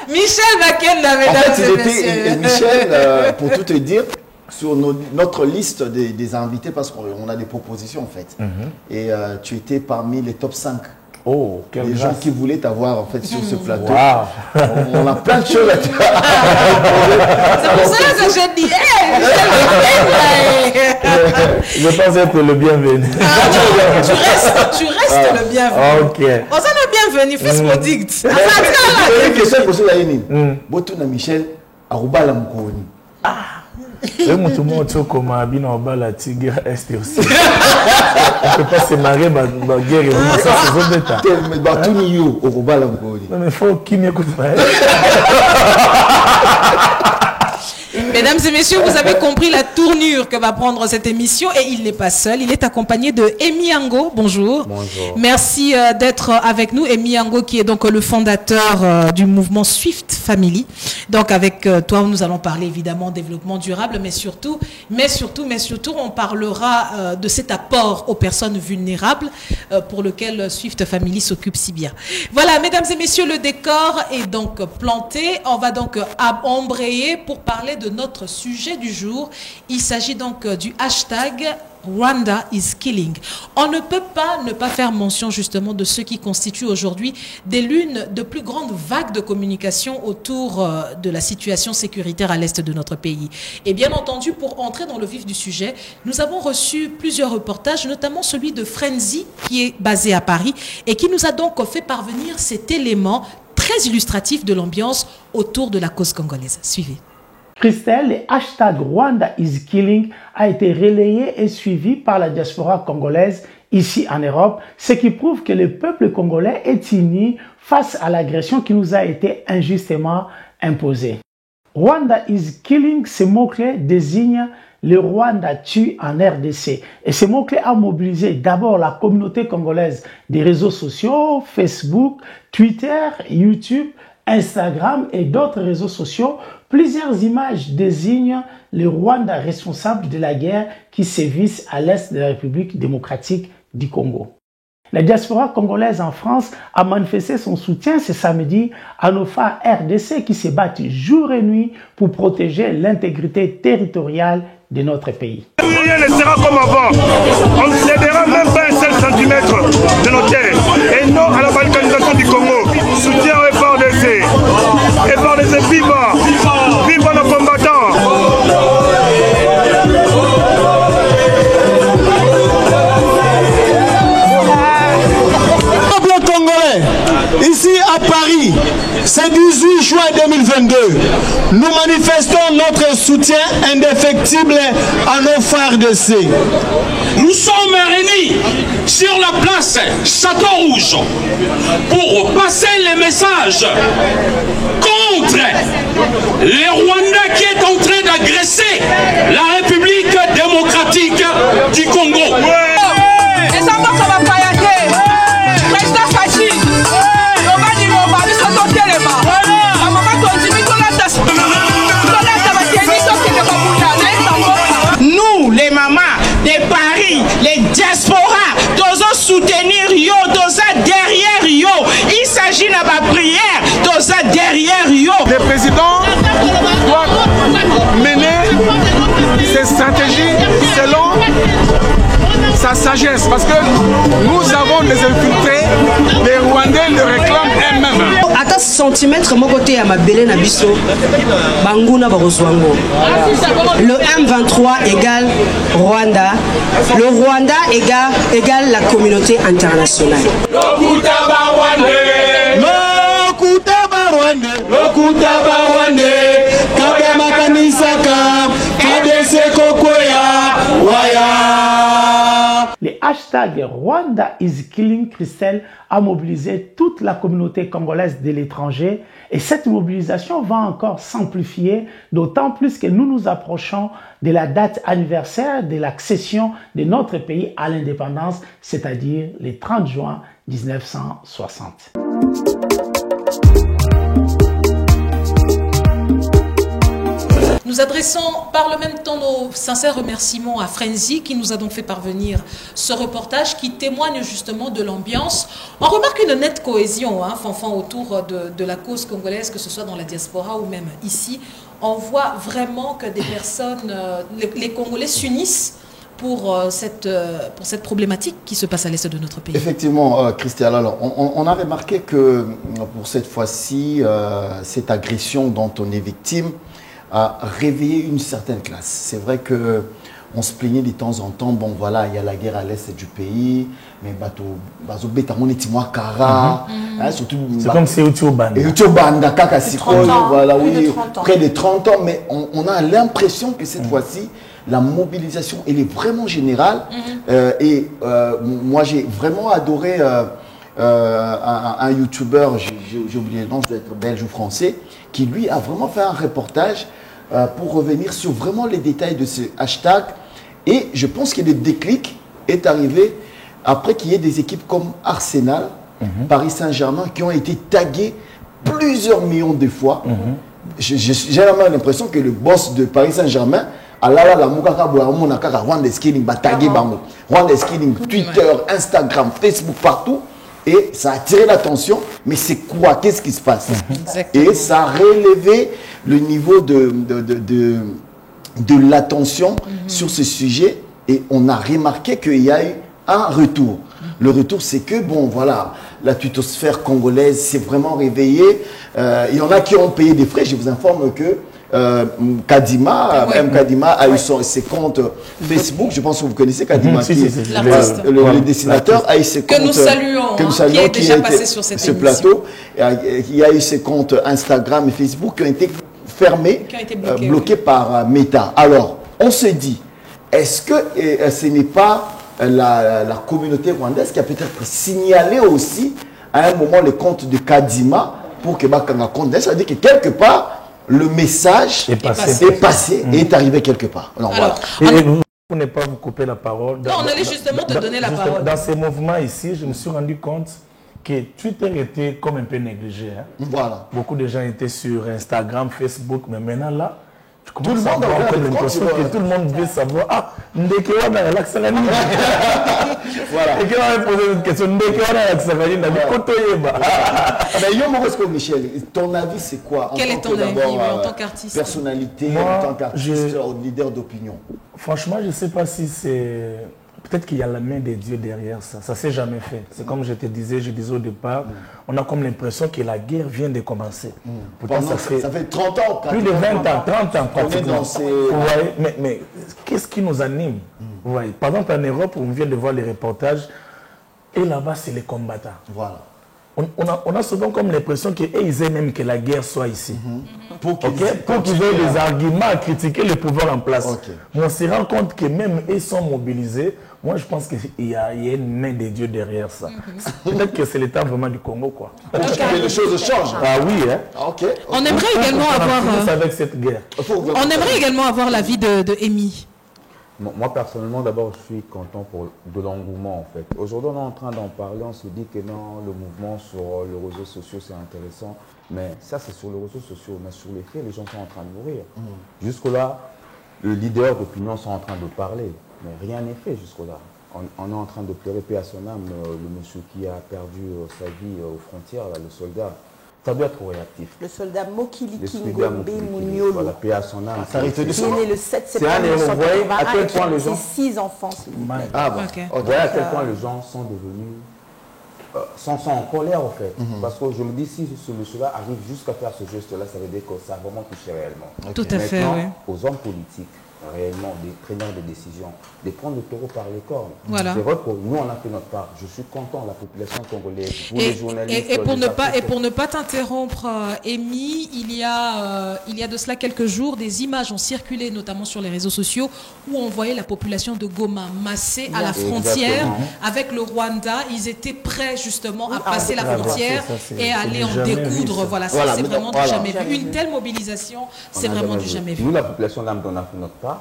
[SPEAKER 1] Michel Bakenda, mesdames et messieurs.
[SPEAKER 3] Michel, pour tout te dire, sur notre liste des invités, parce qu'on a des propositions en fait. Et tu étais parmi les top 5.
[SPEAKER 5] Oh, quelle
[SPEAKER 3] les
[SPEAKER 5] grâce.
[SPEAKER 3] gens qui voulaient t'avoir en fait sur ce plateau.
[SPEAKER 5] Wow.
[SPEAKER 3] On a plein de choses à dire.
[SPEAKER 1] C'est pour ça que je dis,
[SPEAKER 5] Je pense être le bienvenu.
[SPEAKER 1] tu restes le bienvenu.
[SPEAKER 5] Ok.
[SPEAKER 1] On s'en est bienvenu, fils prodigue.
[SPEAKER 3] Une question pour ceux qui Botuna Michel, Arubala Mukoni.
[SPEAKER 5] Et mon tout le monde comme Abina Obala Tigre Est aussi. On ne peut pas se marier, ma guerre et ça c'est bêta.
[SPEAKER 3] Mais Batuni yo Arubala Mukoni.
[SPEAKER 5] Non mais faut qu'il m'écoute pas.
[SPEAKER 1] Mesdames et messieurs, vous avez compris la tournure que va prendre cette émission et il n'est pas seul, il est accompagné de Emi Ango. Bonjour.
[SPEAKER 5] Bonjour.
[SPEAKER 1] Merci d'être avec nous. Emi Ango qui est donc le fondateur du mouvement Swift Family. Donc avec toi, nous allons parler évidemment développement durable, mais surtout, on parlera de cet apport aux personnes vulnérables pour lequel Swift Family s'occupe si bien. Voilà, mesdames et messieurs, le décor est donc planté. On va donc embrayer pour parler de notre sujet du jour. Il s'agit donc du hashtag Rwanda is killing. On ne peut pas ne pas faire mention justement de ce qui constitue aujourd'hui des l'une de plus grandes vagues de communication autour de la situation sécuritaire à l'est de notre pays. Et bien entendu, pour entrer dans le vif du sujet, nous avons reçu plusieurs reportages, notamment celui de Frenzy qui est basé à Paris et qui nous a donc fait parvenir cet élément très illustratif de l'ambiance autour de la cause congolaise. Suivez.
[SPEAKER 9] Christelle, le hashtag Rwanda is killing a été relayé et suivi par la diaspora congolaise ici en Europe, ce qui prouve que le peuple congolais est uni face à l'agression qui nous a été injustement imposée. Rwanda is killing, ce mot-clé désigne le Rwanda tue en RDC. Et ce mot-clé a mobilisé d'abord la communauté congolaise des réseaux sociaux, Facebook, Twitter, YouTube, Instagram et d'autres réseaux sociaux. Plusieurs images désignent le Rwanda responsable de la guerre qui sévit à l'est de la République démocratique du Congo. La diaspora congolaise en France a manifesté son soutien ce samedi à nos frères RDC qui se battent jour et nuit pour protéger l'intégrité territoriale de notre pays.
[SPEAKER 10] Rien ne sera comme avant. On ne cédera même pas un seul centimètre de nos terres. Et non à la balkanisation du Congo. Soutien au FARDC. FARDC, viva! Viva nos combattants!
[SPEAKER 11] Peuple congolais, ici à Paris, ce 18 juin 2022, nous manifestons notre soutien indéfectible à nos FARDC.
[SPEAKER 12] Nous sommes réunis sur la place Château Rouge pour passer les messages contre les Rwandais qui est en train d'agresser la République démocratique du Congo.
[SPEAKER 13] Nous, les mamans de Paris, les diasporas, devons soutenir yo, devons derrière yo. Il s'agit de la prière, devons derrière yo.
[SPEAKER 10] Le président doit mener ses stratégies selon sa sagesse, parce que nous avons des
[SPEAKER 14] centimètre mon côté à ma belle nabiso banguna baroswango. Le M23 égale Rwanda. Le Rwanda égale la communauté internationale.
[SPEAKER 9] Les hashtags Rwanda is killing Christelle a mobilisé toute la communauté congolaise de l'étranger et cette mobilisation va encore s'amplifier, d'autant plus que nous nous approchons de la date anniversaire de l'accession de notre pays à l'indépendance, c'est-à-dire le 30 juin 1960.
[SPEAKER 1] Nous adressons par le même temps nos sincères remerciements à Frenzy qui nous a donc fait parvenir ce reportage qui témoigne justement de l'ambiance. On remarque une nette cohésion, Fanfan, autour de la cause congolaise, que ce soit dans la diaspora ou même ici. On voit vraiment que des personnes, les Congolais s'unissent pour cette problématique qui se passe à l'est de notre pays.
[SPEAKER 3] Effectivement, Christelle, alors on a remarqué que pour cette fois-ci, cette agression dont on est victime a réveillé une certaine classe. C'est vrai que on se plaignait de temps en temps, bon voilà, il y a la guerre à l'est du pays, mais
[SPEAKER 9] c'est comme si
[SPEAKER 3] voilà, oui, près de 30 ans, mais on a l'impression que cette fois-ci, la mobilisation, elle est vraiment générale. Moi, j'ai vraiment adoré un youtubeur, j'ai oublié le nom, je dois être belge ou français, qui lui a vraiment fait un reportage pour revenir sur vraiment les détails de ce hashtag. Et je pense que le déclic est arrivé après qu'il y ait des équipes comme Arsenal, Paris Saint-Germain, qui ont été taguées plusieurs millions de fois. J'ai vraiment l'impression que le boss de Paris Saint-Germain, Twitter, Instagram, Facebook, partout. Et ça a attiré l'attention, mais c'est quoi? Qu'est-ce qui se passe? Et ça a relevé le niveau de l'attention sur ce sujet. Et on a remarqué qu'il y a eu un retour. Le retour, c'est que, bon, voilà, la twittosphère congolaise s'est vraiment réveillée. Il y en a qui ont payé des frais. Je vous informe que Kadima, Kadima a eu ses comptes Facebook, je pense que vous connaissez Kadima, le dessinateur, a eu ses comptes,
[SPEAKER 1] que nous saluons, qui est déjà passé sur ce plateau.
[SPEAKER 3] Il a eu ses comptes Instagram et Facebook qui ont été fermés, bloqués par Meta. Alors, on se dit, est-ce que ce n'est pas la communauté rwandaise qui a peut-être signalé aussi à un moment les comptes de Kadima pour que Bakanga compte? Ça veut dire que quelque part, le message est passé et est arrivé quelque part. Alors, voilà.
[SPEAKER 9] Pour ne pas vous couper la parole.
[SPEAKER 1] Non, on allait justement te donner la parole.
[SPEAKER 9] Dans ces mouvements ici, je me suis rendu compte que Twitter était comme un peu négligé.
[SPEAKER 3] Voilà.
[SPEAKER 9] Beaucoup de gens étaient sur Instagram, Facebook, mais maintenant là, je commence à avoir l'impression que tout le monde veut savoir. Ah, Ndekewana Laksagani. Voilà. Et quand on va poser une question, Ndekewana Laksagani,
[SPEAKER 3] Michel, ton avis c'est quoi?
[SPEAKER 1] Quel est ton avis en tant qu'artiste?
[SPEAKER 3] Personnalité, en tant qu'artiste, leader d'opinion.
[SPEAKER 9] Franchement, je ne sais pas si c'est... Peut-être qu'il y a la main des dieux derrière ça. Ça ne s'est jamais fait. C'est comme je disais au départ, on a comme l'impression que la guerre vient de commencer.
[SPEAKER 3] Pourtant, ça fait 30 ans.
[SPEAKER 9] Plus de 20 ans, 30 ans pratiquement. Mais qu'est-ce qui nous anime? Par exemple, en Europe, on vient de voir les reportages, et là-bas, c'est les combattants.
[SPEAKER 3] Voilà.
[SPEAKER 9] On a souvent comme l'impression qu'ils aiment même que la guerre soit ici.
[SPEAKER 3] Pour qu'ils
[SPEAKER 9] aient des arguments à critiquer le pouvoir en place. Mais on se rend compte que même ils sont mobilisés. Moi, je pense qu'il y a une main des dieux derrière ça. Peut-être que c'est l'état vraiment du Congo, quoi.
[SPEAKER 3] Que les choses changent.
[SPEAKER 9] Ah oui, hein.
[SPEAKER 1] On aimerait également avoir...
[SPEAKER 9] avec cette guerre.
[SPEAKER 1] On aimerait également avoir l'avis de Amy.
[SPEAKER 15] Moi, personnellement, d'abord, je suis content de l'engouement, en fait. Aujourd'hui, on est en train d'en parler, on se dit que non, le mouvement sur les réseaux sociaux, c'est intéressant. Mais ça, c'est sur les réseaux sociaux. Mais sur les faits, les gens sont en train de mourir. Jusque-là, les leaders d'opinion sont en train de parler. Mais rien n'est fait jusque-là. On est en train de pleurer paix à son âme, le monsieur qui a perdu sa vie aux frontières, là, le soldat. Ça doit être réactif.
[SPEAKER 2] Le soldat Mokili Kingombe Munyolo.
[SPEAKER 15] Voilà, paix à son âme.
[SPEAKER 2] Il est né le 7 septembre 1981 et 6 enfants, s'il vous plaît.
[SPEAKER 15] Vous voyez à quel point les gens sont devenus sont en colère en fait. Parce que je me dis, si ce monsieur-là arrive jusqu'à faire ce geste-là, ça veut dire que ça a vraiment touché réellement.
[SPEAKER 1] Tout à fait, oui.
[SPEAKER 15] Aux hommes politiques, réellement, des preneurs de décisions, de prendre le taureau par les cornes.
[SPEAKER 1] Voilà.
[SPEAKER 15] C'est vrai que nous, on a fait notre part. Je suis content, la population congolaise, vous les journalistes.
[SPEAKER 1] Et pour ne pas t'interrompre, Amy, il y a de cela quelques jours, des images ont circulé, notamment sur les réseaux sociaux, où on voyait la population de Goma massée à la frontière avec le Rwanda. Ils étaient prêts justement à passer la frontière et à aller en découdre. Voilà, ça c'est vraiment du jamais vu. Une telle mobilisation, c'est vraiment du jamais vu.
[SPEAKER 15] Nous, la population lambda, on a fait notre part.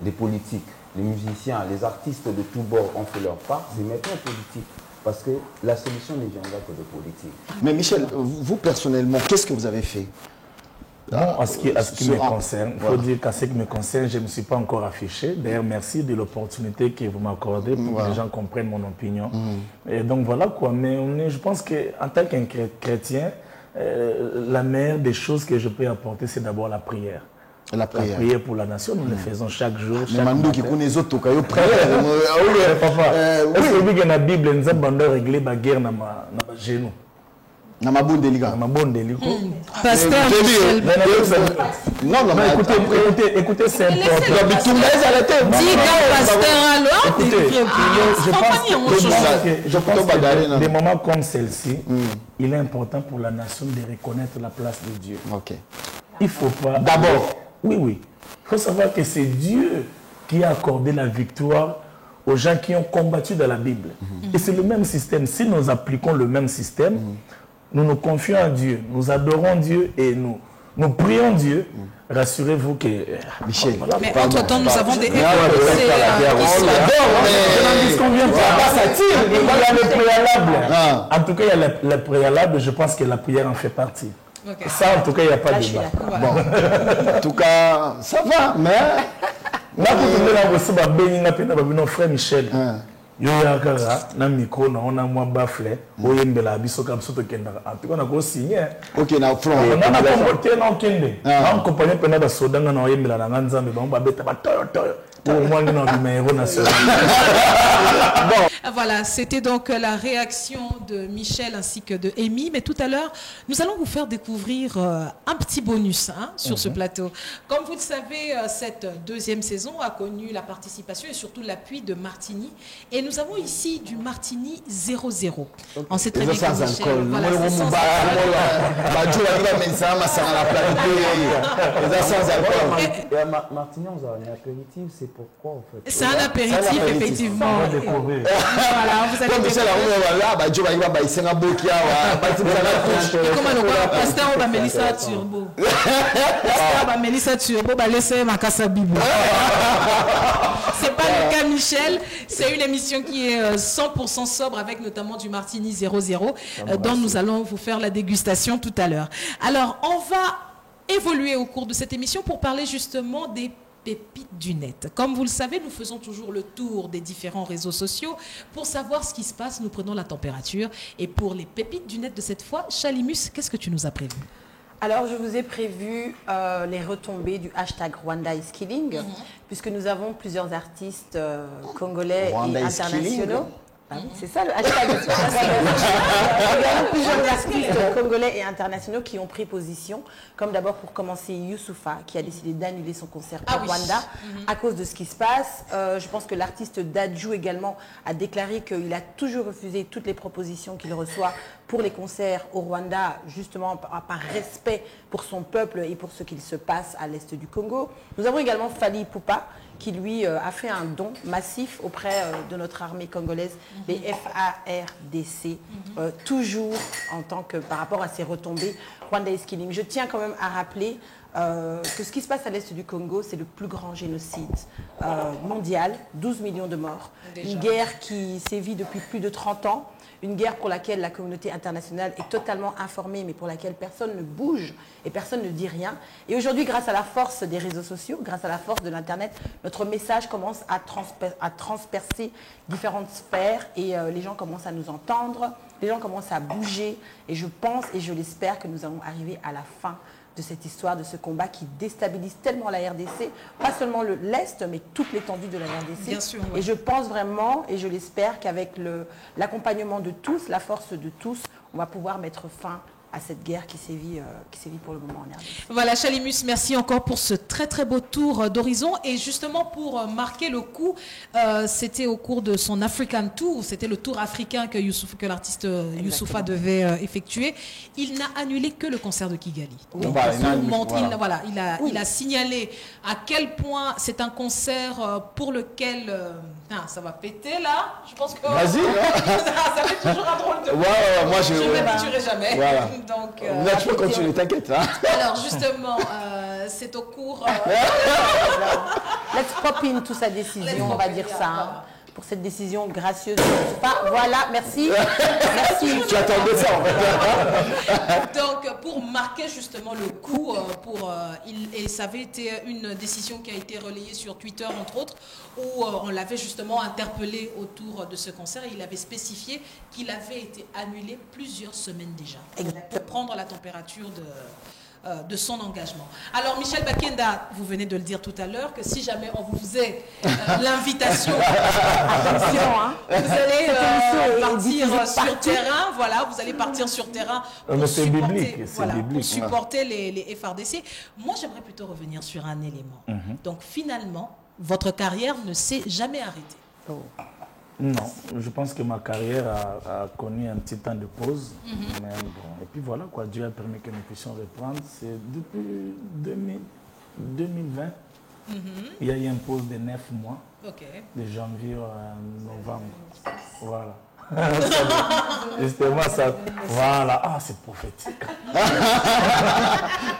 [SPEAKER 15] Les politiques, les musiciens, les artistes de tous bords ont fait leur part. C'est maintenant politique. Parce que la solution n'est jamais que de politique.
[SPEAKER 3] Mais Michel, vous personnellement, qu'est-ce que vous avez fait?
[SPEAKER 9] Non, à ce qui me concerne, il faut dire qu'à ce qui me concerne, je ne me suis pas encore affiché. D'ailleurs, merci de l'opportunité que vous m'accordez pour que les gens comprennent mon opinion. Et donc voilà quoi. Mais je pense qu'en tant qu'un chrétien, la meilleure des choses que je peux apporter, c'est d'abord la prière. La prière pour la nation, nous le faisons chaque jour. Chaque matin. Qui connaît les autres, papa. Est-ce que dans la Bible, nous avons réglé la guerre dans genou? Dans ma bonne délicat. Pasteur Michel. Non, écoutez, c'est important. Je pense que des moments comme celle-ci, il est important pour la nation de reconnaître la place de Dieu. Il ne faut pas... D'abord, oui. Il faut savoir que c'est Dieu qui a accordé la victoire aux gens qui ont combattu dans la Bible. Et c'est le même système. Si nous appliquons le même système, nous nous confions à Dieu, nous adorons Dieu et nous prions Dieu. Rassurez-vous que... Michel,
[SPEAKER 1] mais entre-temps, nous avons des...
[SPEAKER 9] Je n'en dis qu'on vient pas. Ça tire. Il y a le préalable. En tout cas, il y a le préalable. Je pense que la prière en fait partie. Ça, en tout cas, il n'y a pas de débat. Bon. En tout cas, ça va, mais... Là, vous avez un frère Michel. Yo yakara na micro na on a moi bafle oyembela biso kam soto kenda en tout cas na ko signer OK na front on a comporté na kende en compagnie pena da sodanga na oyembela na nzambe ba mba beta ba toyo
[SPEAKER 1] Voilà, c'était donc la réaction de Michel ainsi que de Amy. Mais tout à l'heure, nous allons vous faire découvrir un petit bonus sur ce plateau. Comme vous le savez, cette deuxième saison a connu la participation et surtout l'appui de Martini. Et nous avons ici du Martini 00. On sait très bien que Michel... Voilà, c'est sans
[SPEAKER 15] Martini, on a un apéritif, c'est pourquoi en fait?
[SPEAKER 1] C'est un apéritif, effectivement. Voilà, vous allez découvrir. Pasteur Mélissa Turbo. Pasteur Mélissa Turbo, laissez ma casse à Bible. C'est pas le cas, Michel. C'est une émission qui est 100% sobre avec notamment du Martini 00 dont nous allons vous faire la dégustation tout à l'heure. Alors, on va évoluer au cours de cette émission pour parler justement des pépites du net. Comme vous le savez, nous faisons toujours le tour des différents réseaux sociaux pour savoir ce qui se passe. Nous prenons la température. Et pour les pépites du net de cette fois, Chalimus, qu'est-ce que tu nous as prévu?
[SPEAKER 2] Alors, je vous ai prévu les retombées du hashtag Rwanda is killing, puisque nous avons plusieurs artistes congolais
[SPEAKER 3] Rwanda
[SPEAKER 2] et internationaux. Ah oui, c'est ça le hashtag. Il y a plusieurs artistes congolais et internationaux qui ont pris position, comme d'abord pour commencer Youssoupha, qui a décidé d'annuler son concert au Rwanda à cause de ce qui se passe. Je pense que l'artiste Dadju également a déclaré qu'il a toujours refusé toutes les propositions qu'il reçoit pour les concerts au Rwanda, justement par respect pour son peuple et pour ce qu'il se passe à l'est du Congo. Nous avons également Fally Ipupa, qui lui a fait un don massif auprès de notre armée congolaise, les FARDC, toujours en tant que par rapport à ces retombées Rwanda is killing. Je tiens quand même à rappeler que ce qui se passe à l'est du Congo, c'est le plus grand génocide mondial, 12 millions de morts, une guerre qui sévit depuis plus de 30 ans, une guerre pour laquelle la communauté internationale est totalement informée, mais pour laquelle personne ne bouge et personne ne dit rien. Et aujourd'hui, grâce à la force des réseaux sociaux, grâce à la force de l'Internet, notre message commence à transpercer différentes sphères et les gens commencent à nous entendre, les gens commencent à bouger. Et je pense et je l'espère que nous allons arriver à la fin de cette histoire, de ce combat qui déstabilise tellement la RDC, pas seulement l'Est, mais toute l'étendue de la RDC.
[SPEAKER 1] Bien sûr,
[SPEAKER 2] Et je pense vraiment, et je l'espère, qu'avec l'accompagnement de tous, la force de tous, on va pouvoir mettre fin à cette guerre qui sévit pour le moment en RDC.
[SPEAKER 1] Voilà, Chalimus, merci encore pour ce très très beau tour d'horizon. Et justement, pour marquer le coup, c'était au cours de son African Tour, c'était le tour africain que l'artiste Youssoupha devait effectuer. Il n'a annulé que le concert de Kigali.
[SPEAKER 3] Oui.
[SPEAKER 1] Il a signalé à quel point c'est un concert pour lequel... ça va péter là. Je pense que...
[SPEAKER 3] Vas-y.
[SPEAKER 1] Ça fait toujours un drôle de...
[SPEAKER 3] moi
[SPEAKER 1] je ne m'habituerai jamais.
[SPEAKER 3] Voilà.
[SPEAKER 1] Donc,
[SPEAKER 3] là, tu peux continuer, t'inquiète. Hein.
[SPEAKER 1] Alors justement, c'est au cours...
[SPEAKER 2] Let's pop into sa décision, on va dire ça. Hein, pour cette décision gracieuse. Voilà, merci. Merci.
[SPEAKER 3] Tu attendais ça en fait.
[SPEAKER 1] Donc, pour marquer justement le coup, et ça avait été une décision qui a été relayée sur Twitter, entre autres, où on l'avait justement interpellé autour de ce concert. Et il avait spécifié qu'il avait été annulé plusieurs semaines déjà. Pour prendre la température de son engagement. Alors, Michel Bakenda, vous venez de le dire tout à l'heure, que si jamais on vous faisait l'invitation, vous allez partir sur terrain, voilà, vous allez partir sur terrain pour supporter les FRDC. Moi, j'aimerais plutôt revenir sur un élément. Donc, finalement, votre carrière ne s'est jamais arrêtée.
[SPEAKER 9] Non, je pense que ma carrière a connu un petit temps de pause. Mais bon, et puis voilà, quoi, Dieu a permis que nous puissions reprendre. C'est depuis 2020. Il y a eu une pause de 9 mois, de janvier à novembre. Voilà. Justement, ça. Voilà. Ah, c'est prophétique.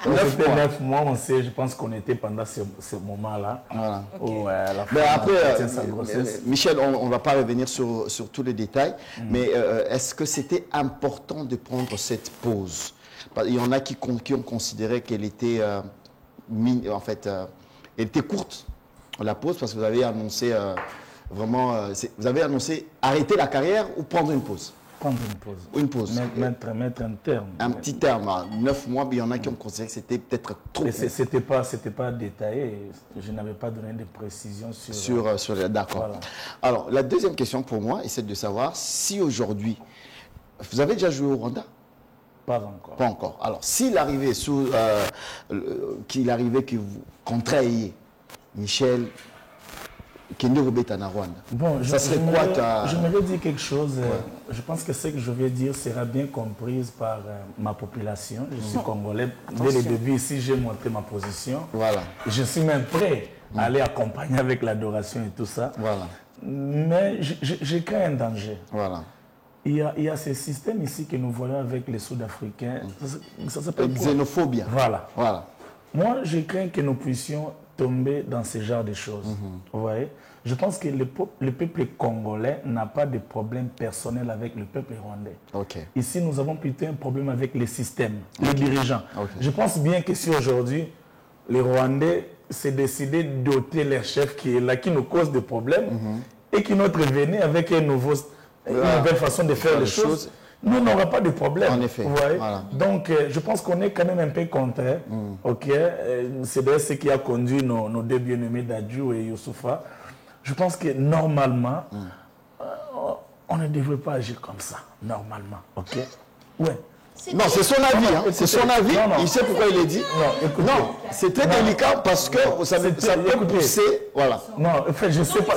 [SPEAKER 9] C'était 9 mois, je pense qu'on était pendant ce moment-là.
[SPEAKER 3] Voilà.
[SPEAKER 9] Mais
[SPEAKER 3] après, Michel, on ne va pas revenir sur tous les détails, mais est-ce que c'était important de prendre cette pause? Il y en a qui ont considéré qu'elle était, elle était courte, la pause, parce que vous avez annoncé... vous avez annoncé arrêter la carrière ou prendre une pause?
[SPEAKER 9] Prendre une pause.
[SPEAKER 3] Une pause.
[SPEAKER 9] Mettre un terme.
[SPEAKER 3] Un petit terme, 9 mois, mais il y en a qui ont considéré que c'était peut-être trop.
[SPEAKER 9] C'était pas détaillé. Je n'avais pas donné de précisions sur
[SPEAKER 3] d'accord.
[SPEAKER 9] Voilà.
[SPEAKER 3] Alors, la deuxième question pour moi est celle de savoir si aujourd'hui, vous avez déjà joué au Rwanda?
[SPEAKER 9] Pas encore.
[SPEAKER 3] Pas encore. Alors, s'il arrivait que vous contraignez Michel Kendo Robetana Rwanda.
[SPEAKER 9] Bon,
[SPEAKER 3] ça serait quoi
[SPEAKER 9] je me dire quelque chose. Je pense que ce que je vais dire sera bien comprise par ma population. Je suis congolais. Dès le début, ici, j'ai montré ma position.
[SPEAKER 3] Voilà.
[SPEAKER 9] Je suis même prêt à aller accompagner avec l'adoration et tout ça.
[SPEAKER 3] Voilà.
[SPEAKER 9] Mais je crains un danger.
[SPEAKER 3] Voilà.
[SPEAKER 9] Il y a ce système ici que nous voyons avec les Sud-Africains. Ça s'appelle
[SPEAKER 3] xénophobie.
[SPEAKER 9] Voilà. Moi, je crains que nous puissions tomber dans ce genre de choses. Vous voyez? Je pense que le peuple congolais n'a pas de problème personnel avec le peuple rwandais. Ici, nous avons plutôt un problème avec les systèmes, les dirigeants. Je pense bien que si aujourd'hui, les Rwandais s'est décidé de doter leur chef qui est là, qui nous cause des problèmes, et qui notre venir avec une nouvelle façon de faire les choses, nous n'aurons pas de problème.
[SPEAKER 3] En effet.
[SPEAKER 9] Voilà. Donc, je pense qu'on est quand même un peu contraire. C'est d'ailleurs ce qui a conduit nos deux bien-aimés Dadju et Youssoupha. Je pense que normalement, on ne devrait pas agir comme ça. Normalement.
[SPEAKER 3] Non, c'est son avis. C'est son avis. Il sait pourquoi il est dit. Non, c'est très délicat parce que ça peut pousser. Voilà.
[SPEAKER 9] Non, en fait, je sais pas.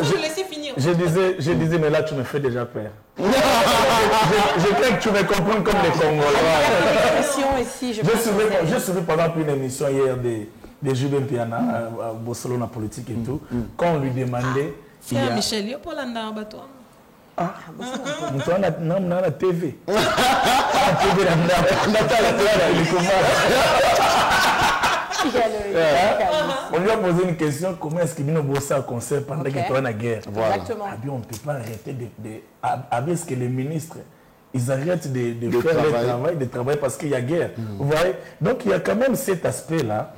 [SPEAKER 9] Je disais, mais là, tu me fais déjà peur. je crois que tu me comprends comme les Congolais. J'ai suivi par exemple une émission hier de Julien Piana à Barcelone politique et tout. Quand on lui demandait.
[SPEAKER 1] Frère Michel, il y a pas
[SPEAKER 9] la TV. On lui a posé une question, comment est-ce qu'il vient bosser à concert pendant qu'il est en guerre? On ne peut pas arrêter avec ce que les ministres, ils arrêtent de faire le travail parce qu'il y a guerre. Vous voyez? Donc il y a quand même cet aspect-là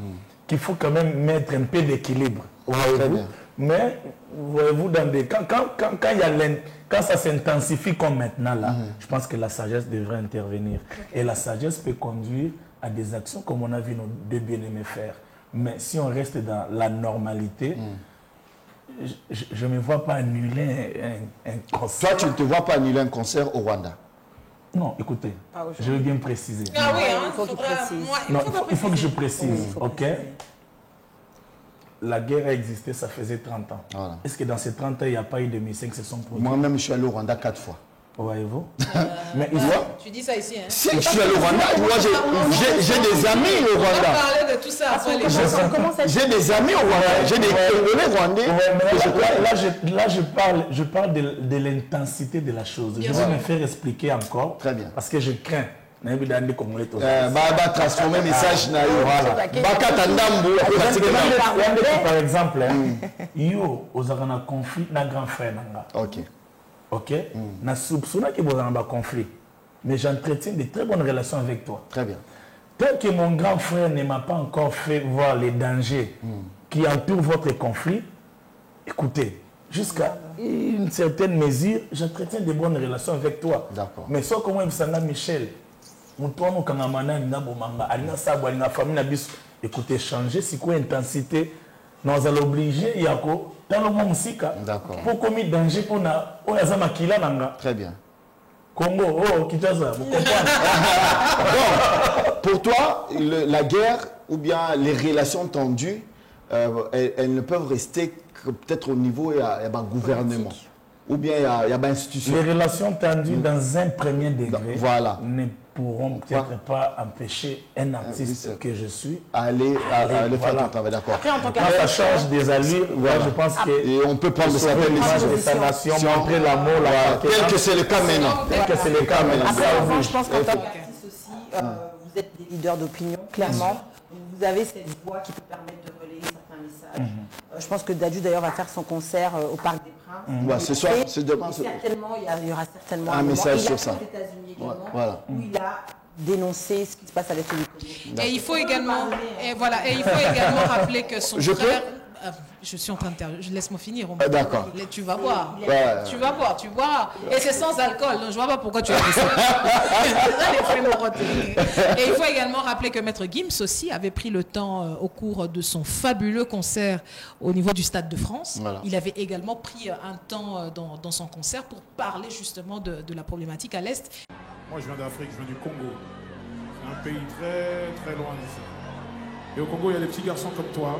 [SPEAKER 9] qu'il faut quand même mettre un peu d'équilibre. Mais voyez-vous, quand ça s'intensifie comme maintenant là, je pense que la sagesse devrait intervenir. Et la sagesse peut conduire à des actions comme on a vu nos deux bien-aimés faire. Mais si on reste dans la normalité, je ne me vois pas annuler un concert.
[SPEAKER 3] Toi, tu ne te vois pas annuler un concert au Rwanda?
[SPEAKER 9] Non, écoutez, je veux bien préciser.
[SPEAKER 1] Ah oui, il faut qu'il précise.
[SPEAKER 9] Il faut que je précise, ok? La guerre a existé, ça faisait 30 ans. Voilà. Est-ce que dans ces 30 ans, il n'y a pas eu de missiles qui se sont produits?
[SPEAKER 3] Moi-même, je suis allé au Rwanda 4 fois.
[SPEAKER 9] Voyez-vous?
[SPEAKER 1] Mais tu dis ça ici, hein?
[SPEAKER 3] Si je suis allé au Rwanda, moi j'ai des amis au Rwanda.
[SPEAKER 1] On va parler de tout ça après les choses.
[SPEAKER 3] J'ai des amis au Rwanda, j'ai des Congolais rwandais.
[SPEAKER 9] Là, je parle de l'intensité de la chose. Je vais me faire expliquer encore.
[SPEAKER 3] Très bien.
[SPEAKER 9] Parce que je crains.
[SPEAKER 3] Transformer le message.
[SPEAKER 9] Par exemple, yo, aux un conflit, na grand frère.
[SPEAKER 3] Ok.
[SPEAKER 9] Ok, na soupçonne que vous avez un conflit, mais j'entretiens de très bonnes relations avec toi.
[SPEAKER 3] Très bien.
[SPEAKER 9] Tant que mon grand frère ne m'a pas encore fait voir les dangers qui entourent votre conflit, écoutez, jusqu'à une certaine mesure, j'entretiens de bonnes relations avec toi.
[SPEAKER 3] D'accord.
[SPEAKER 9] Mais ça, comment il s'en a Michel, écoutez, changer, c'est quoi l'intensité? Nous allons obliger Yako dans le monde musique pour commettre danger pour na.
[SPEAKER 3] Très bien.
[SPEAKER 9] Congo, oh, Kinshasa, vous comprenez?
[SPEAKER 3] Donc, pour toi, la guerre ou bien les relations tendues, elles ne peuvent rester que peut-être au niveau et à gouvernement. Ou bien il y a une institution.
[SPEAKER 9] Les relations tendues dans un premier degré
[SPEAKER 3] ne
[SPEAKER 9] pourront peut-être pas empêcher un artiste que je suis
[SPEAKER 3] aller faire ton travail, d'accord.
[SPEAKER 9] Quand ça change des allures, je pense que
[SPEAKER 3] et on peut prendre certaines décisions
[SPEAKER 9] de sa nation, montrer l'amour,
[SPEAKER 3] tel que c'est le cas maintenant.
[SPEAKER 2] Après, je pense qu'en tant qu'artiste aussi, vous êtes des leaders d'opinion, clairement. Vous avez cette voix qui peut permettre de relayer certains messages. Je pense que Dadju d'ailleurs va faire son concert au Parc des Princes.
[SPEAKER 3] Ce soir, c'est demain.
[SPEAKER 2] Certainement, il y aura certainement
[SPEAKER 3] un message sur ça.
[SPEAKER 2] Il a fait aux États-Unis également, où il a dénoncé ce qui se passe à l'Est du Congo.
[SPEAKER 1] Et il faut également, rappeler que son frère. Je suis en train de laisse-moi finir.
[SPEAKER 3] D'accord.
[SPEAKER 1] Tu vas boire. Tu vas boire, tu bois. Et c'est sans alcool. Donc je ne vois pas pourquoi tu as fait ça. Et il faut également rappeler que Maître Gims aussi avait pris le temps au cours de son fabuleux concert au niveau du Stade de France. Voilà. Il avait également pris un temps dans son concert pour parler justement de la problématique à l'Est.
[SPEAKER 16] Moi je viens d'Afrique, je viens du Congo. C'est un pays très très loin d'ici. Et au Congo il y a des petits garçons comme toi.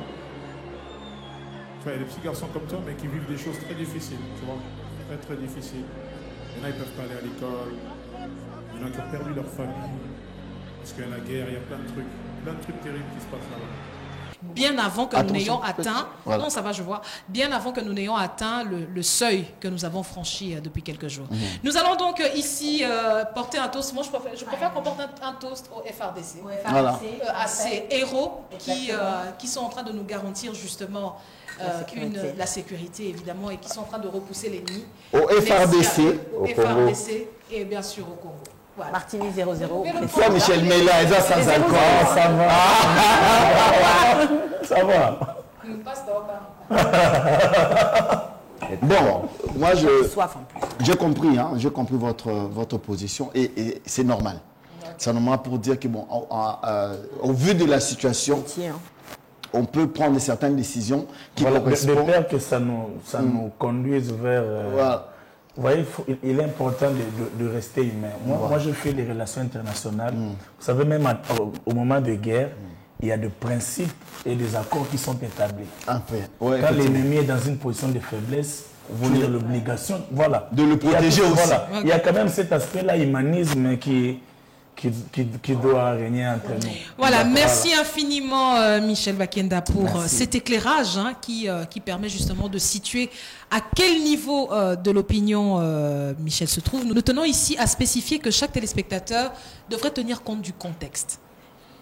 [SPEAKER 16] Enfin, des petits garçons comme toi, mais qui vivent des choses très difficiles, tu vois, très très difficiles. Il y en a, ils ne peuvent pas aller à l'école. Il y en a qui ont perdu leur famille. Parce qu'il y a la guerre, il y a plein de trucs terribles qui se passent là-bas.
[SPEAKER 1] Bien avant que nous n'ayons atteint, non ça va je vois, bien avant que nous n'ayons atteint le seuil que nous avons franchi depuis quelques jours. Nous allons donc ici porter un toast. Moi je préfère qu'on porte un toast au FRDC, à ces héros qui sont en train de nous garantir justement la sécurité évidemment et qui sont en train de repousser l'ennemi.
[SPEAKER 3] Au FRDC,
[SPEAKER 1] au FRDC et bien sûr au Congo.
[SPEAKER 2] Voilà. Martini 0-0.
[SPEAKER 3] Ça, Michel Mela, sans alcool.
[SPEAKER 9] Ça va. Ça va.
[SPEAKER 3] Bon, moi j'ai compris, j'ai compris votre position et c'est normal. C'est normal pour dire que bon, au vu de la situation, on peut prendre certaines décisions qui correspondent.
[SPEAKER 9] De peur que ça nous conduise vers. Vous voyez, il est important de rester humain. Moi, je fais des relations internationales. Vous savez, même au moment de guerre, il y a des principes et des accords qui sont établis. Quand l'ennemi est dans une position de faiblesse, vous avez l'obligation
[SPEAKER 3] de le protéger aussi.
[SPEAKER 9] Il y a quand même cet aspect-là, humanisme, qui doit régner entre nous.
[SPEAKER 1] Voilà, merci infiniment Michel Bakenda pour cet éclairage qui permet justement de situer à quel niveau de l'opinion Michel se trouve. Nous tenons ici à spécifier que chaque téléspectateur devrait tenir compte du contexte.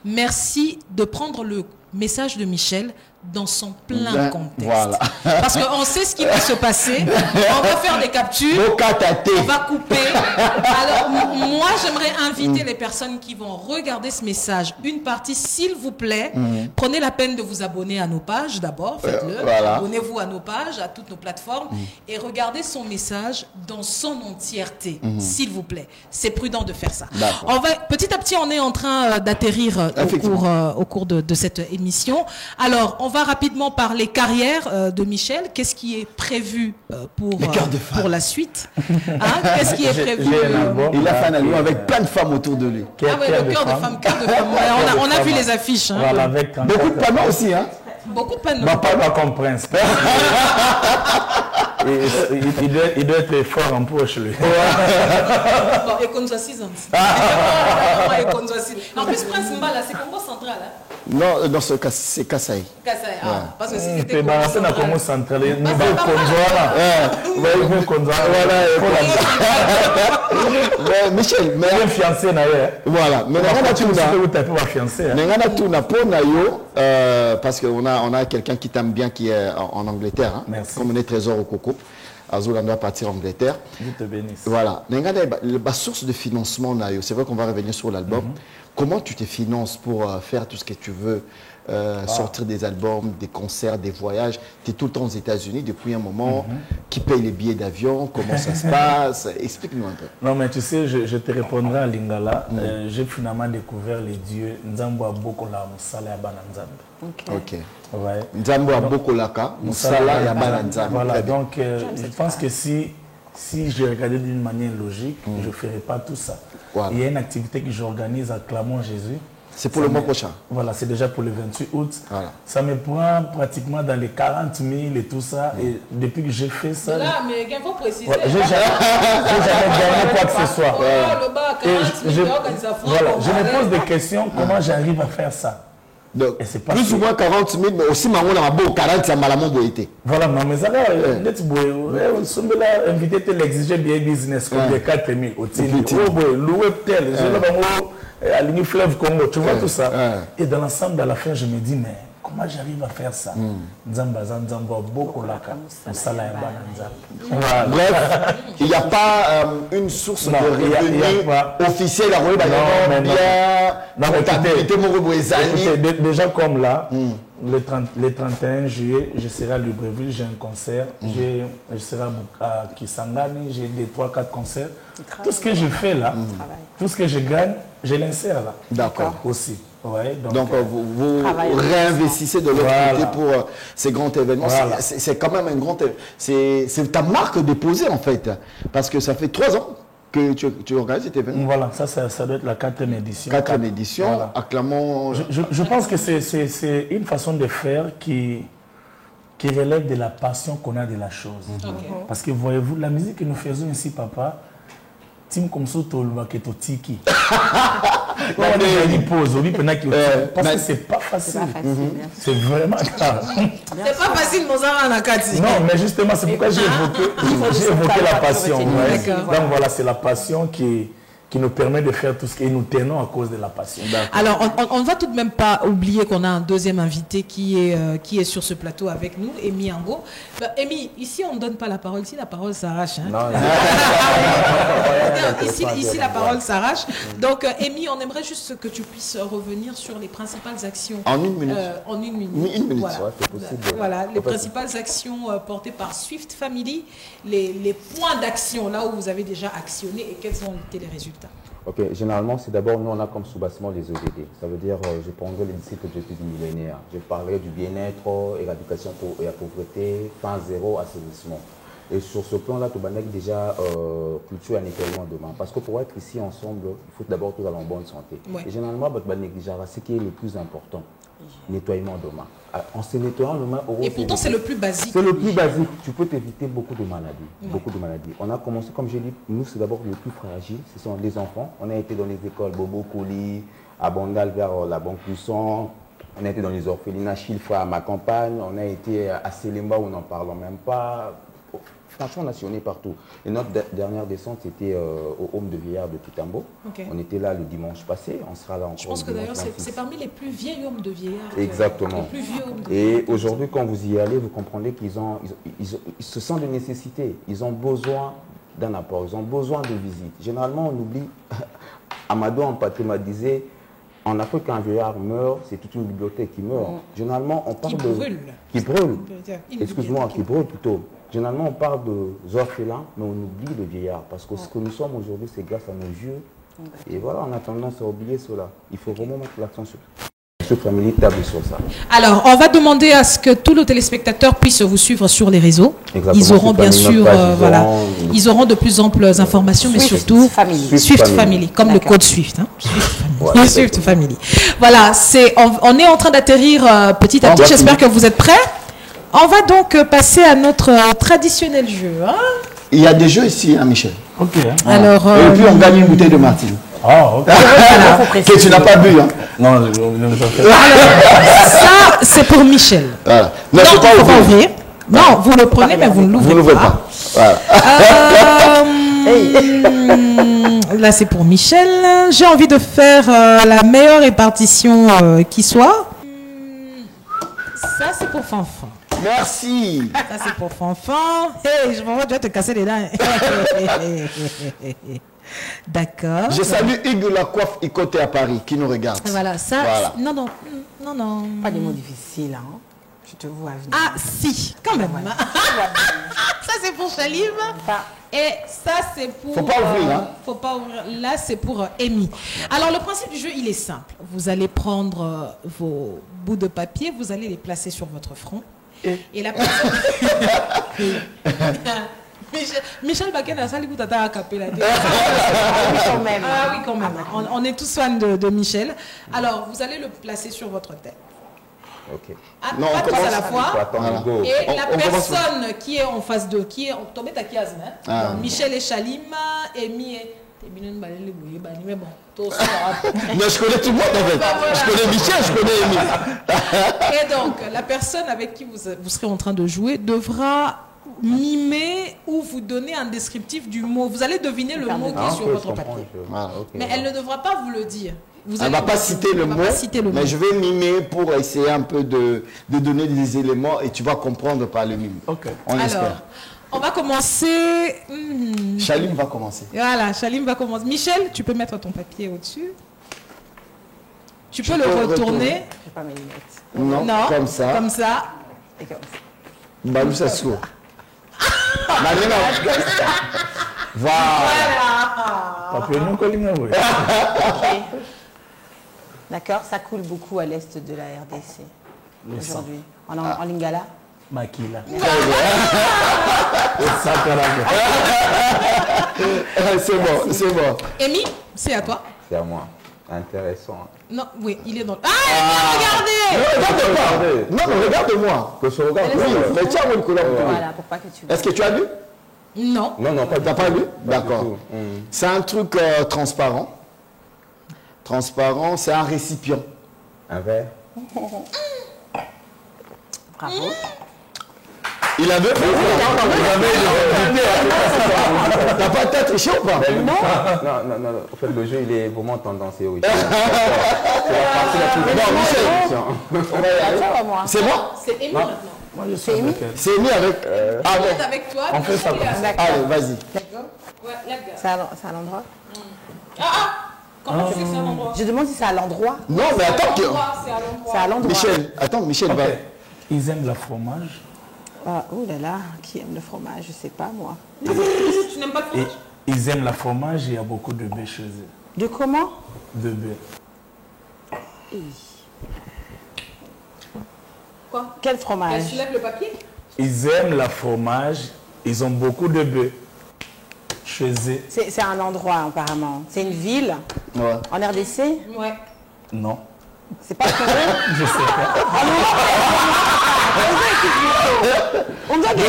[SPEAKER 1] Merci de prendre le message de Michel dans son plein contexte.
[SPEAKER 3] Voilà.
[SPEAKER 1] Parce qu'on sait ce qui va se passer. On va faire des captures. On va couper. Alors, moi, j'aimerais inviter les personnes qui vont regarder ce message. Une partie, s'il vous plaît, prenez la peine de vous abonner à nos pages d'abord. Faites-le.
[SPEAKER 3] Voilà.
[SPEAKER 1] Abonnez-vous à nos pages, à toutes nos plateformes. Et regardez son message dans son entièreté. S'il vous plaît. C'est prudent de faire ça. On va, petit à petit, on est en train d'atterrir au cours de cette émission. Alors, on va rapidement parler carrière de Michel. Qu'est-ce qui est prévu pour la suite, qu'est-ce qui est prévu
[SPEAKER 3] Il a fait un album avec plein de femmes autour de lui.
[SPEAKER 1] Le cœur de femme. Ouais, on a vu les affiches.
[SPEAKER 5] Voilà, avec
[SPEAKER 3] beaucoup de panneaux aussi.
[SPEAKER 1] Beaucoup de panneaux.
[SPEAKER 5] Pas comme Prince. Il doit être fort en poche, lui.
[SPEAKER 1] Bon, et qu'on soit 6 ans. En plus, Prince Mbala, c'est Congo central.
[SPEAKER 3] Non, dans ce cas, c'est Kasaï.
[SPEAKER 1] Kasaï, parce que si c'était
[SPEAKER 5] Congo central,
[SPEAKER 3] Michel, mais
[SPEAKER 5] fiancé
[SPEAKER 3] voilà, mais parce qu'on a quelqu'un qui t'aime bien qui est en Angleterre, comme on est trésor au coco. Azul doit partir en Angleterre.
[SPEAKER 5] Dieu te bénisse.
[SPEAKER 3] Voilà. La source de financement, c'est vrai qu'on va revenir sur l'album. Comment tu te finances pour faire tout ce que tu veux, sortir des albums, des concerts, des voyages? Tu es tout le temps aux États-Unis depuis un moment. Qui paye les billets d'avion? Comment ça se passe? Explique-nous un peu.
[SPEAKER 5] Non, mais tu sais, je te répondrai à Lingala. J'ai finalement découvert les dieux Nzambo Bokola Musala Yabana Nzambe.
[SPEAKER 3] Ok.
[SPEAKER 5] Ouais.
[SPEAKER 3] Nzambo Bokolaka Musala Yabana Nzambe.
[SPEAKER 5] Voilà, donc je pense que si je regardais d'une manière logique, je ne ferais pas tout ça. Voilà. Il y a une activité que j'organise à Clermont-Jésus.
[SPEAKER 3] C'est pour le mois prochain.
[SPEAKER 5] Voilà, c'est déjà pour le 28 août.
[SPEAKER 3] Voilà.
[SPEAKER 5] Ça me prend pratiquement dans les 40 000 et tout ça. Et depuis que j'ai fait ça...
[SPEAKER 1] Là, mais il faut préciser.
[SPEAKER 5] Voilà, j'ai jamais gagné quoi que ce soit. Je me pose des questions, comment j'arrive à faire ça?
[SPEAKER 3] Donc, plus ou moins 40 000, mais aussi Maman a beau 40 ça m'a été.
[SPEAKER 5] Voilà, mais ça va, invité te l'exiger bien business comme des 4 000 au louer tel, à l'Uni Fleuve Congo, tu vois tout ça. Et dans l'ensemble, à la fin, je me dis, mais comment j'arrive à faire ça?
[SPEAKER 3] Bref, il n'y a pas une source de revenus officielle à
[SPEAKER 5] déjà comme là, le 31 juillet, je serai à Libreville, j'ai un concert, je serai à Kisangani, j'ai 3-4 concerts. Tout ce que je fais là, tout ce que je gagne, je l'insère là.
[SPEAKER 3] D'accord.
[SPEAKER 5] Aussi. Ouais,
[SPEAKER 3] donc vous réinvestissez de l'autre côté pour ces grands événements. Voilà. C'est quand même un grand... C'est ta marque déposée en fait. Parce que ça fait 3 ans que tu organises cet événement.
[SPEAKER 5] Voilà, ça doit être la 4e édition.
[SPEAKER 3] 4e édition, voilà. À Clermont...
[SPEAKER 5] Je pense que c'est une façon de faire qui relève de la passion qu'on a de la chose. Parce que voyez-vous, la musique que nous faisons ici, papa, Tim comme ça, tiki. Parce que c'est pas facile. C'est vraiment grave.
[SPEAKER 1] C'est pas facile, Mozart Nakati.
[SPEAKER 5] Non, mais justement, c'est pourquoi j'ai évoqué la passion. Donc voilà, c'est la passion qui nous permet de faire tout ce que nous tenons à cause de la passion.
[SPEAKER 1] Alors, on ne va tout de même pas oublier qu'on a un deuxième invité qui est sur ce plateau avec nous, Amy Ango. Amy, ici, on ne donne pas la parole. Ici, la parole s'arrache. Hein? Non. Ici, la parole s'arrache. Donc, Amy, on aimerait juste que tu puisses revenir sur les principales actions.
[SPEAKER 3] En 1 minute.
[SPEAKER 1] En 1 minute.
[SPEAKER 3] 1 minute.
[SPEAKER 1] Voilà, voilà les principales actions portées par Swift Family, les points d'action, là où vous avez déjà actionné et quels ont été les résultats.
[SPEAKER 15] Ok, généralement, c'est d'abord, nous, on a comme sous-bassement les ODD. Ça veut dire, je prendrai les 17 objectifs du millénaire. Je parlerai du bien-être, éradication et la pauvreté, fin zéro, assainissement. Et sur ce plan-là, tu vas déjà culture et nettoyement demain. Parce que pour être ici ensemble, il faut d'abord tout aller en bonne santé. Ouais. Et généralement, tu vas négliger ce qui est le plus important. Nettoyement demain. En se nettoyant demain,
[SPEAKER 1] et pourtant c'est le plus basique.
[SPEAKER 15] C'est le plus basique. Tu peux t'éviter beaucoup de maladies. Ouais. Beaucoup de maladies. On a commencé, comme j'ai dit, nous c'est d'abord le plus fragile, ce sont les enfants. On a été dans les écoles Bobo Kouli, à Bandal vers la Banque Pousson. On a été dans les orphelinats Chilfra à ma campagne. On a été à Selemba où on n'en parle même pas. franchement, on a sillonné partout. Et notre dernière descente, c'était au Home de Vieillard de Kitambo.
[SPEAKER 1] Okay.
[SPEAKER 15] On était là le dimanche passé, on sera là encore.
[SPEAKER 1] Je pense que d'ailleurs, c'est parmi les plus vieils Homes de Vieillard.
[SPEAKER 15] Exactement.
[SPEAKER 1] Les plus vieux Homes de
[SPEAKER 15] Et aujourd'hui, quand vous y allez, vous comprenez qu'ils se sentent de nécessité. Ils ont besoin d'un apport, ils ont besoin de visite. Généralement, on oublie, Amadou Ampatema disait, en Afrique, quand un vieillard meurt, c'est toute une bibliothèque qui meurt. Généralement, on parle qui brûle. Excuse-moi, qui brûle plutôt. Généralement, on parle de orphelins, mais on oublie le vieillard. Parce que ce que nous sommes aujourd'hui, c'est grâce à nos vieux. Et voilà, on a tendance à oublier cela. Il faut vraiment mettre l'accent sur famille table sur ça.
[SPEAKER 1] Alors, on va demander à ce que tous nos téléspectateurs puissent vous suivre sur les réseaux.
[SPEAKER 15] Exactement.
[SPEAKER 1] Ils auront bien sûr, ils auront de plus amples informations, mais surtout Swift Family, comme le code Swift. Hein. Swift Family. Voilà, on est en train d'atterrir petit à petit. J'espère que vous êtes prêts. On va donc passer à notre traditionnel jeu. Hein. Il
[SPEAKER 3] y a des jeux ici, hein, Michel.
[SPEAKER 9] Ok.
[SPEAKER 1] Alors,
[SPEAKER 3] et puis on gagne une bouteille de Martine.
[SPEAKER 9] Ah, ok.
[SPEAKER 3] Que tu n'as pas bu, hein.
[SPEAKER 9] Non, je ne pas fait.
[SPEAKER 1] Ça, c'est pour Michel.
[SPEAKER 3] Voilà.
[SPEAKER 1] Non, il ne faut pas ouvrir. Non, vous le prenez, mais vous ne l'ouvrez pas.
[SPEAKER 3] Voilà.
[SPEAKER 1] Là, c'est pour Michel. J'ai envie de faire la meilleure répartition qui soit. Ça, c'est pour Fanfan.
[SPEAKER 3] Merci.
[SPEAKER 1] Ça, c'est pour Fanfan. Hey, je vais te casser les dents. D'accord.
[SPEAKER 3] Je salue Hugues Lacoiffe Icoté à Paris qui nous regarde.
[SPEAKER 1] Voilà, ça.
[SPEAKER 3] Voilà.
[SPEAKER 1] Non.
[SPEAKER 2] Pas des mots difficiles, hein. Je te vois venir.
[SPEAKER 1] Ah, si, quand même. Ça, c'est pour Chalim. Et ça, c'est pour...
[SPEAKER 3] Faut pas ouvrir, hein.
[SPEAKER 1] Faut pas ouvrir. Là, c'est pour Amy. Alors, le principe du jeu, il est simple. Vous allez prendre vos bouts de papier, vous allez les placer sur votre front. Et la personne... Michel Baken a sali Boutata a capé la tête. Ah oui, quand même. On est tous fans de Michel. Alors, vous allez le placer sur votre tête.
[SPEAKER 15] Ok.
[SPEAKER 1] Non, pas tous à la fois. Et la personne qui est en face d'eux, qui est tombée à Kiaz, Michel et Chalim, Amy et... Mais bon,
[SPEAKER 3] mais je connais tout le monde en fait. Je connais Michel, je connais Amy.
[SPEAKER 1] Et donc, la personne avec qui vous serez en train de jouer devra mimer ou vous donner un descriptif du mot. Vous allez deviner le mot qui est sur votre papier. Mais elle ne devra pas vous le dire.
[SPEAKER 3] Elle ne va pas citer le mot, mais je vais mimer pour essayer un peu de donner des éléments et tu vas comprendre par le mime. On espère.
[SPEAKER 1] On va commencer.
[SPEAKER 3] Chalim va commencer.
[SPEAKER 1] Voilà, Chalim va commencer. Michel, tu peux mettre ton papier au-dessus. Tu peux le retourner.
[SPEAKER 2] Je pas mes lunettes.
[SPEAKER 3] Non, comme ça.
[SPEAKER 1] Comme ça.
[SPEAKER 2] Et comme ça.
[SPEAKER 3] Balou ça sourd. Voilà.
[SPEAKER 2] D'accord, ça coule beaucoup à l'est de la RDC aujourd'hui. En Lingala.
[SPEAKER 9] Makila.
[SPEAKER 3] C'est bon, c'est bon.
[SPEAKER 1] Amy, c'est à toi.
[SPEAKER 15] C'est à moi. Intéressant.
[SPEAKER 1] Non, oui, il est dans le... regardez.
[SPEAKER 3] Non, mais regarde-moi.
[SPEAKER 15] Que je regarde.
[SPEAKER 3] Oui, mais tiens, le couleur.
[SPEAKER 2] Voilà, pour pas que tu...
[SPEAKER 3] Est-ce que tu as lu?
[SPEAKER 1] Non.
[SPEAKER 15] Non, pas.
[SPEAKER 3] T'as pas lu? D'accord. C'est un truc transparent. Transparent, c'est un récipient.
[SPEAKER 15] Un verre.
[SPEAKER 2] Bravo.
[SPEAKER 3] Il avait... T'as pas tête triché ou pas?
[SPEAKER 15] Non. En fait, le jeu, il est vraiment tendancieux. Oui. C'est la partie la plus...
[SPEAKER 3] C'est moi?
[SPEAKER 1] C'est Amy maintenant.
[SPEAKER 9] Moi, je suis avec elle.
[SPEAKER 3] C'est Amy avec...
[SPEAKER 1] Ah bon. Avec toi.
[SPEAKER 9] On fait ça.
[SPEAKER 3] Allez, vas-y.
[SPEAKER 1] D'accord. Ouais,
[SPEAKER 2] c'est à l'endroit?
[SPEAKER 1] Comment tu sais que c'est à l'endroit?
[SPEAKER 2] Je demande si c'est à l'endroit.
[SPEAKER 3] Non, mais attends.
[SPEAKER 2] C'est à l'endroit.
[SPEAKER 3] Michel, attends, Michel va...
[SPEAKER 9] Ils aiment le fromage.
[SPEAKER 2] Ah, oh là là, qui aime le fromage? Je sais pas, moi.
[SPEAKER 1] Tu n'aimes pas le fromage?
[SPEAKER 9] Ils aiment le fromage et il y a beaucoup de baies chez eux.
[SPEAKER 2] De comment?
[SPEAKER 9] De baies.
[SPEAKER 1] Quoi?
[SPEAKER 2] Quel fromage?
[SPEAKER 1] Elle soulève le papier?
[SPEAKER 9] Ils aiment le fromage, ils ont beaucoup de baies chez eux.
[SPEAKER 2] C'est un endroit, apparemment. C'est une ville?
[SPEAKER 3] Ouais.
[SPEAKER 2] En RDC?
[SPEAKER 1] Ouais.
[SPEAKER 9] Non.
[SPEAKER 2] C'est pas Congo?
[SPEAKER 9] Je sais pas.
[SPEAKER 2] On doit gagner.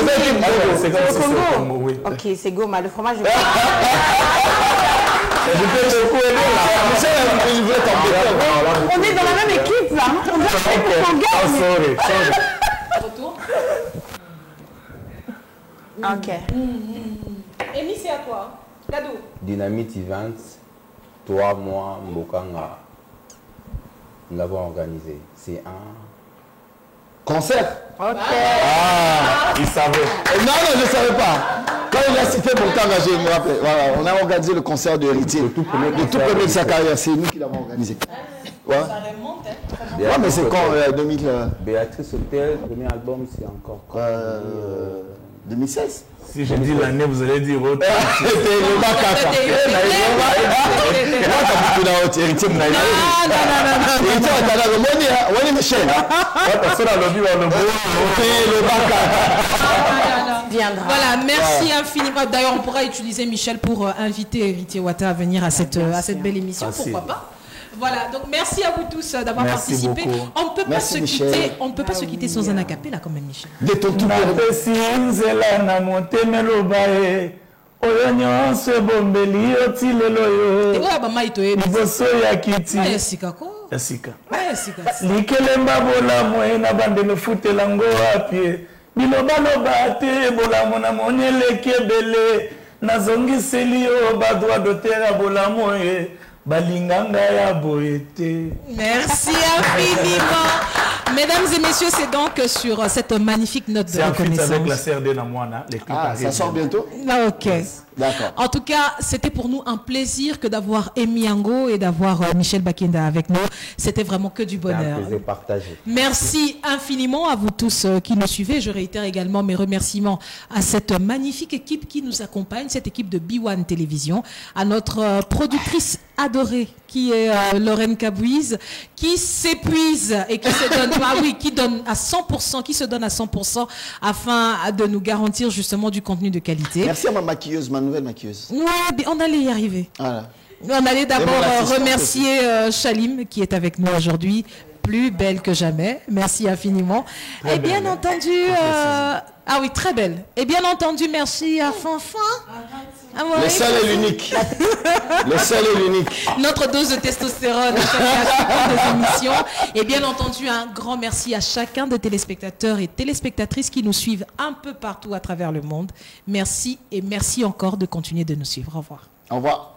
[SPEAKER 9] C'est comme si c'est au Congo, oui.
[SPEAKER 2] Ok, c'est Goma. Le fromage, je
[SPEAKER 3] peux beaucoup aider là.
[SPEAKER 2] On est dans la même équipe là. On doit faire pour qu'on gagne.
[SPEAKER 9] Sorry.
[SPEAKER 1] Retour.
[SPEAKER 2] Ok.
[SPEAKER 1] Amy, c'est à toi. Cadeau.
[SPEAKER 15] Dynamite Events, toi, moi, Mbokanga, nous l'avons organisé. C'est un
[SPEAKER 3] concert.
[SPEAKER 2] Ok.
[SPEAKER 3] Ah, il savait. Non, je ne savais pas. Quand il a cité Mbokanga, je me rappelle. Voilà, on a organisé le concert de Héritier. Le tout premier de sa carrière, c'est nous qui l'avons organisé. Ouais. Ça remonte, hein. Ouais, mais c'est quand 2000
[SPEAKER 15] Béatrice Hotel, premier album, c'est encore quand
[SPEAKER 3] 2016.
[SPEAKER 9] Si je dis l'année, vous allez dire autre.
[SPEAKER 1] Voilà, merci infiniment. D'ailleurs, on pourra utiliser Michel pour inviter Héritier Wata à venir à cette belle émission. Pourquoi pas? Voilà, donc merci à vous tous d'avoir participé.
[SPEAKER 9] Beaucoup.
[SPEAKER 1] On ne peut pas se quitter, on ne peut pas se quitter sans un acapella quand même, Michel. Merci infiniment. Mesdames et messieurs, c'est donc sur cette magnifique note de reconnaissance.
[SPEAKER 9] C'est avec la CRD Namouana, les clips
[SPEAKER 3] ça sort bientôt?
[SPEAKER 1] Ok.
[SPEAKER 3] D'accord.
[SPEAKER 1] En tout cas, c'était pour nous un plaisir que d'avoir Amy Yango et d'avoir Michel Bakinda avec nous. C'était vraiment que du bonheur.
[SPEAKER 15] Un plaisir partagé.
[SPEAKER 1] Merci infiniment à vous tous qui nous suivez. Je réitère également mes remerciements à cette magnifique équipe qui nous accompagne, cette équipe de B1 Télévision, à notre productrice adorée qui est Lorraine Cabouise, qui s'épuise et qui se donne, qui donne à 100%, qui se donne à 100% afin de nous garantir justement du contenu de qualité.
[SPEAKER 3] Merci à ma maquilleuse, ma nouvelle maquilleuse.
[SPEAKER 1] Ouais, on allait y arriver.
[SPEAKER 3] Voilà.
[SPEAKER 1] On allait d'abord remercier Chalim qui est avec nous aujourd'hui, plus belle que jamais. Merci infiniment.
[SPEAKER 9] Très
[SPEAKER 1] et bien
[SPEAKER 9] belle.
[SPEAKER 1] entendu, ah oui, très belle. Et bien entendu, merci à Fanfan.
[SPEAKER 3] Le seul et l'unique. Le seul et l'unique.
[SPEAKER 1] Notre dose de testostérone à chaque des émissions. Et bien entendu, un grand merci à chacun des téléspectateurs et téléspectatrices qui nous suivent un peu partout à travers le monde. Merci et merci encore de continuer de nous suivre. Au revoir.
[SPEAKER 3] Au revoir.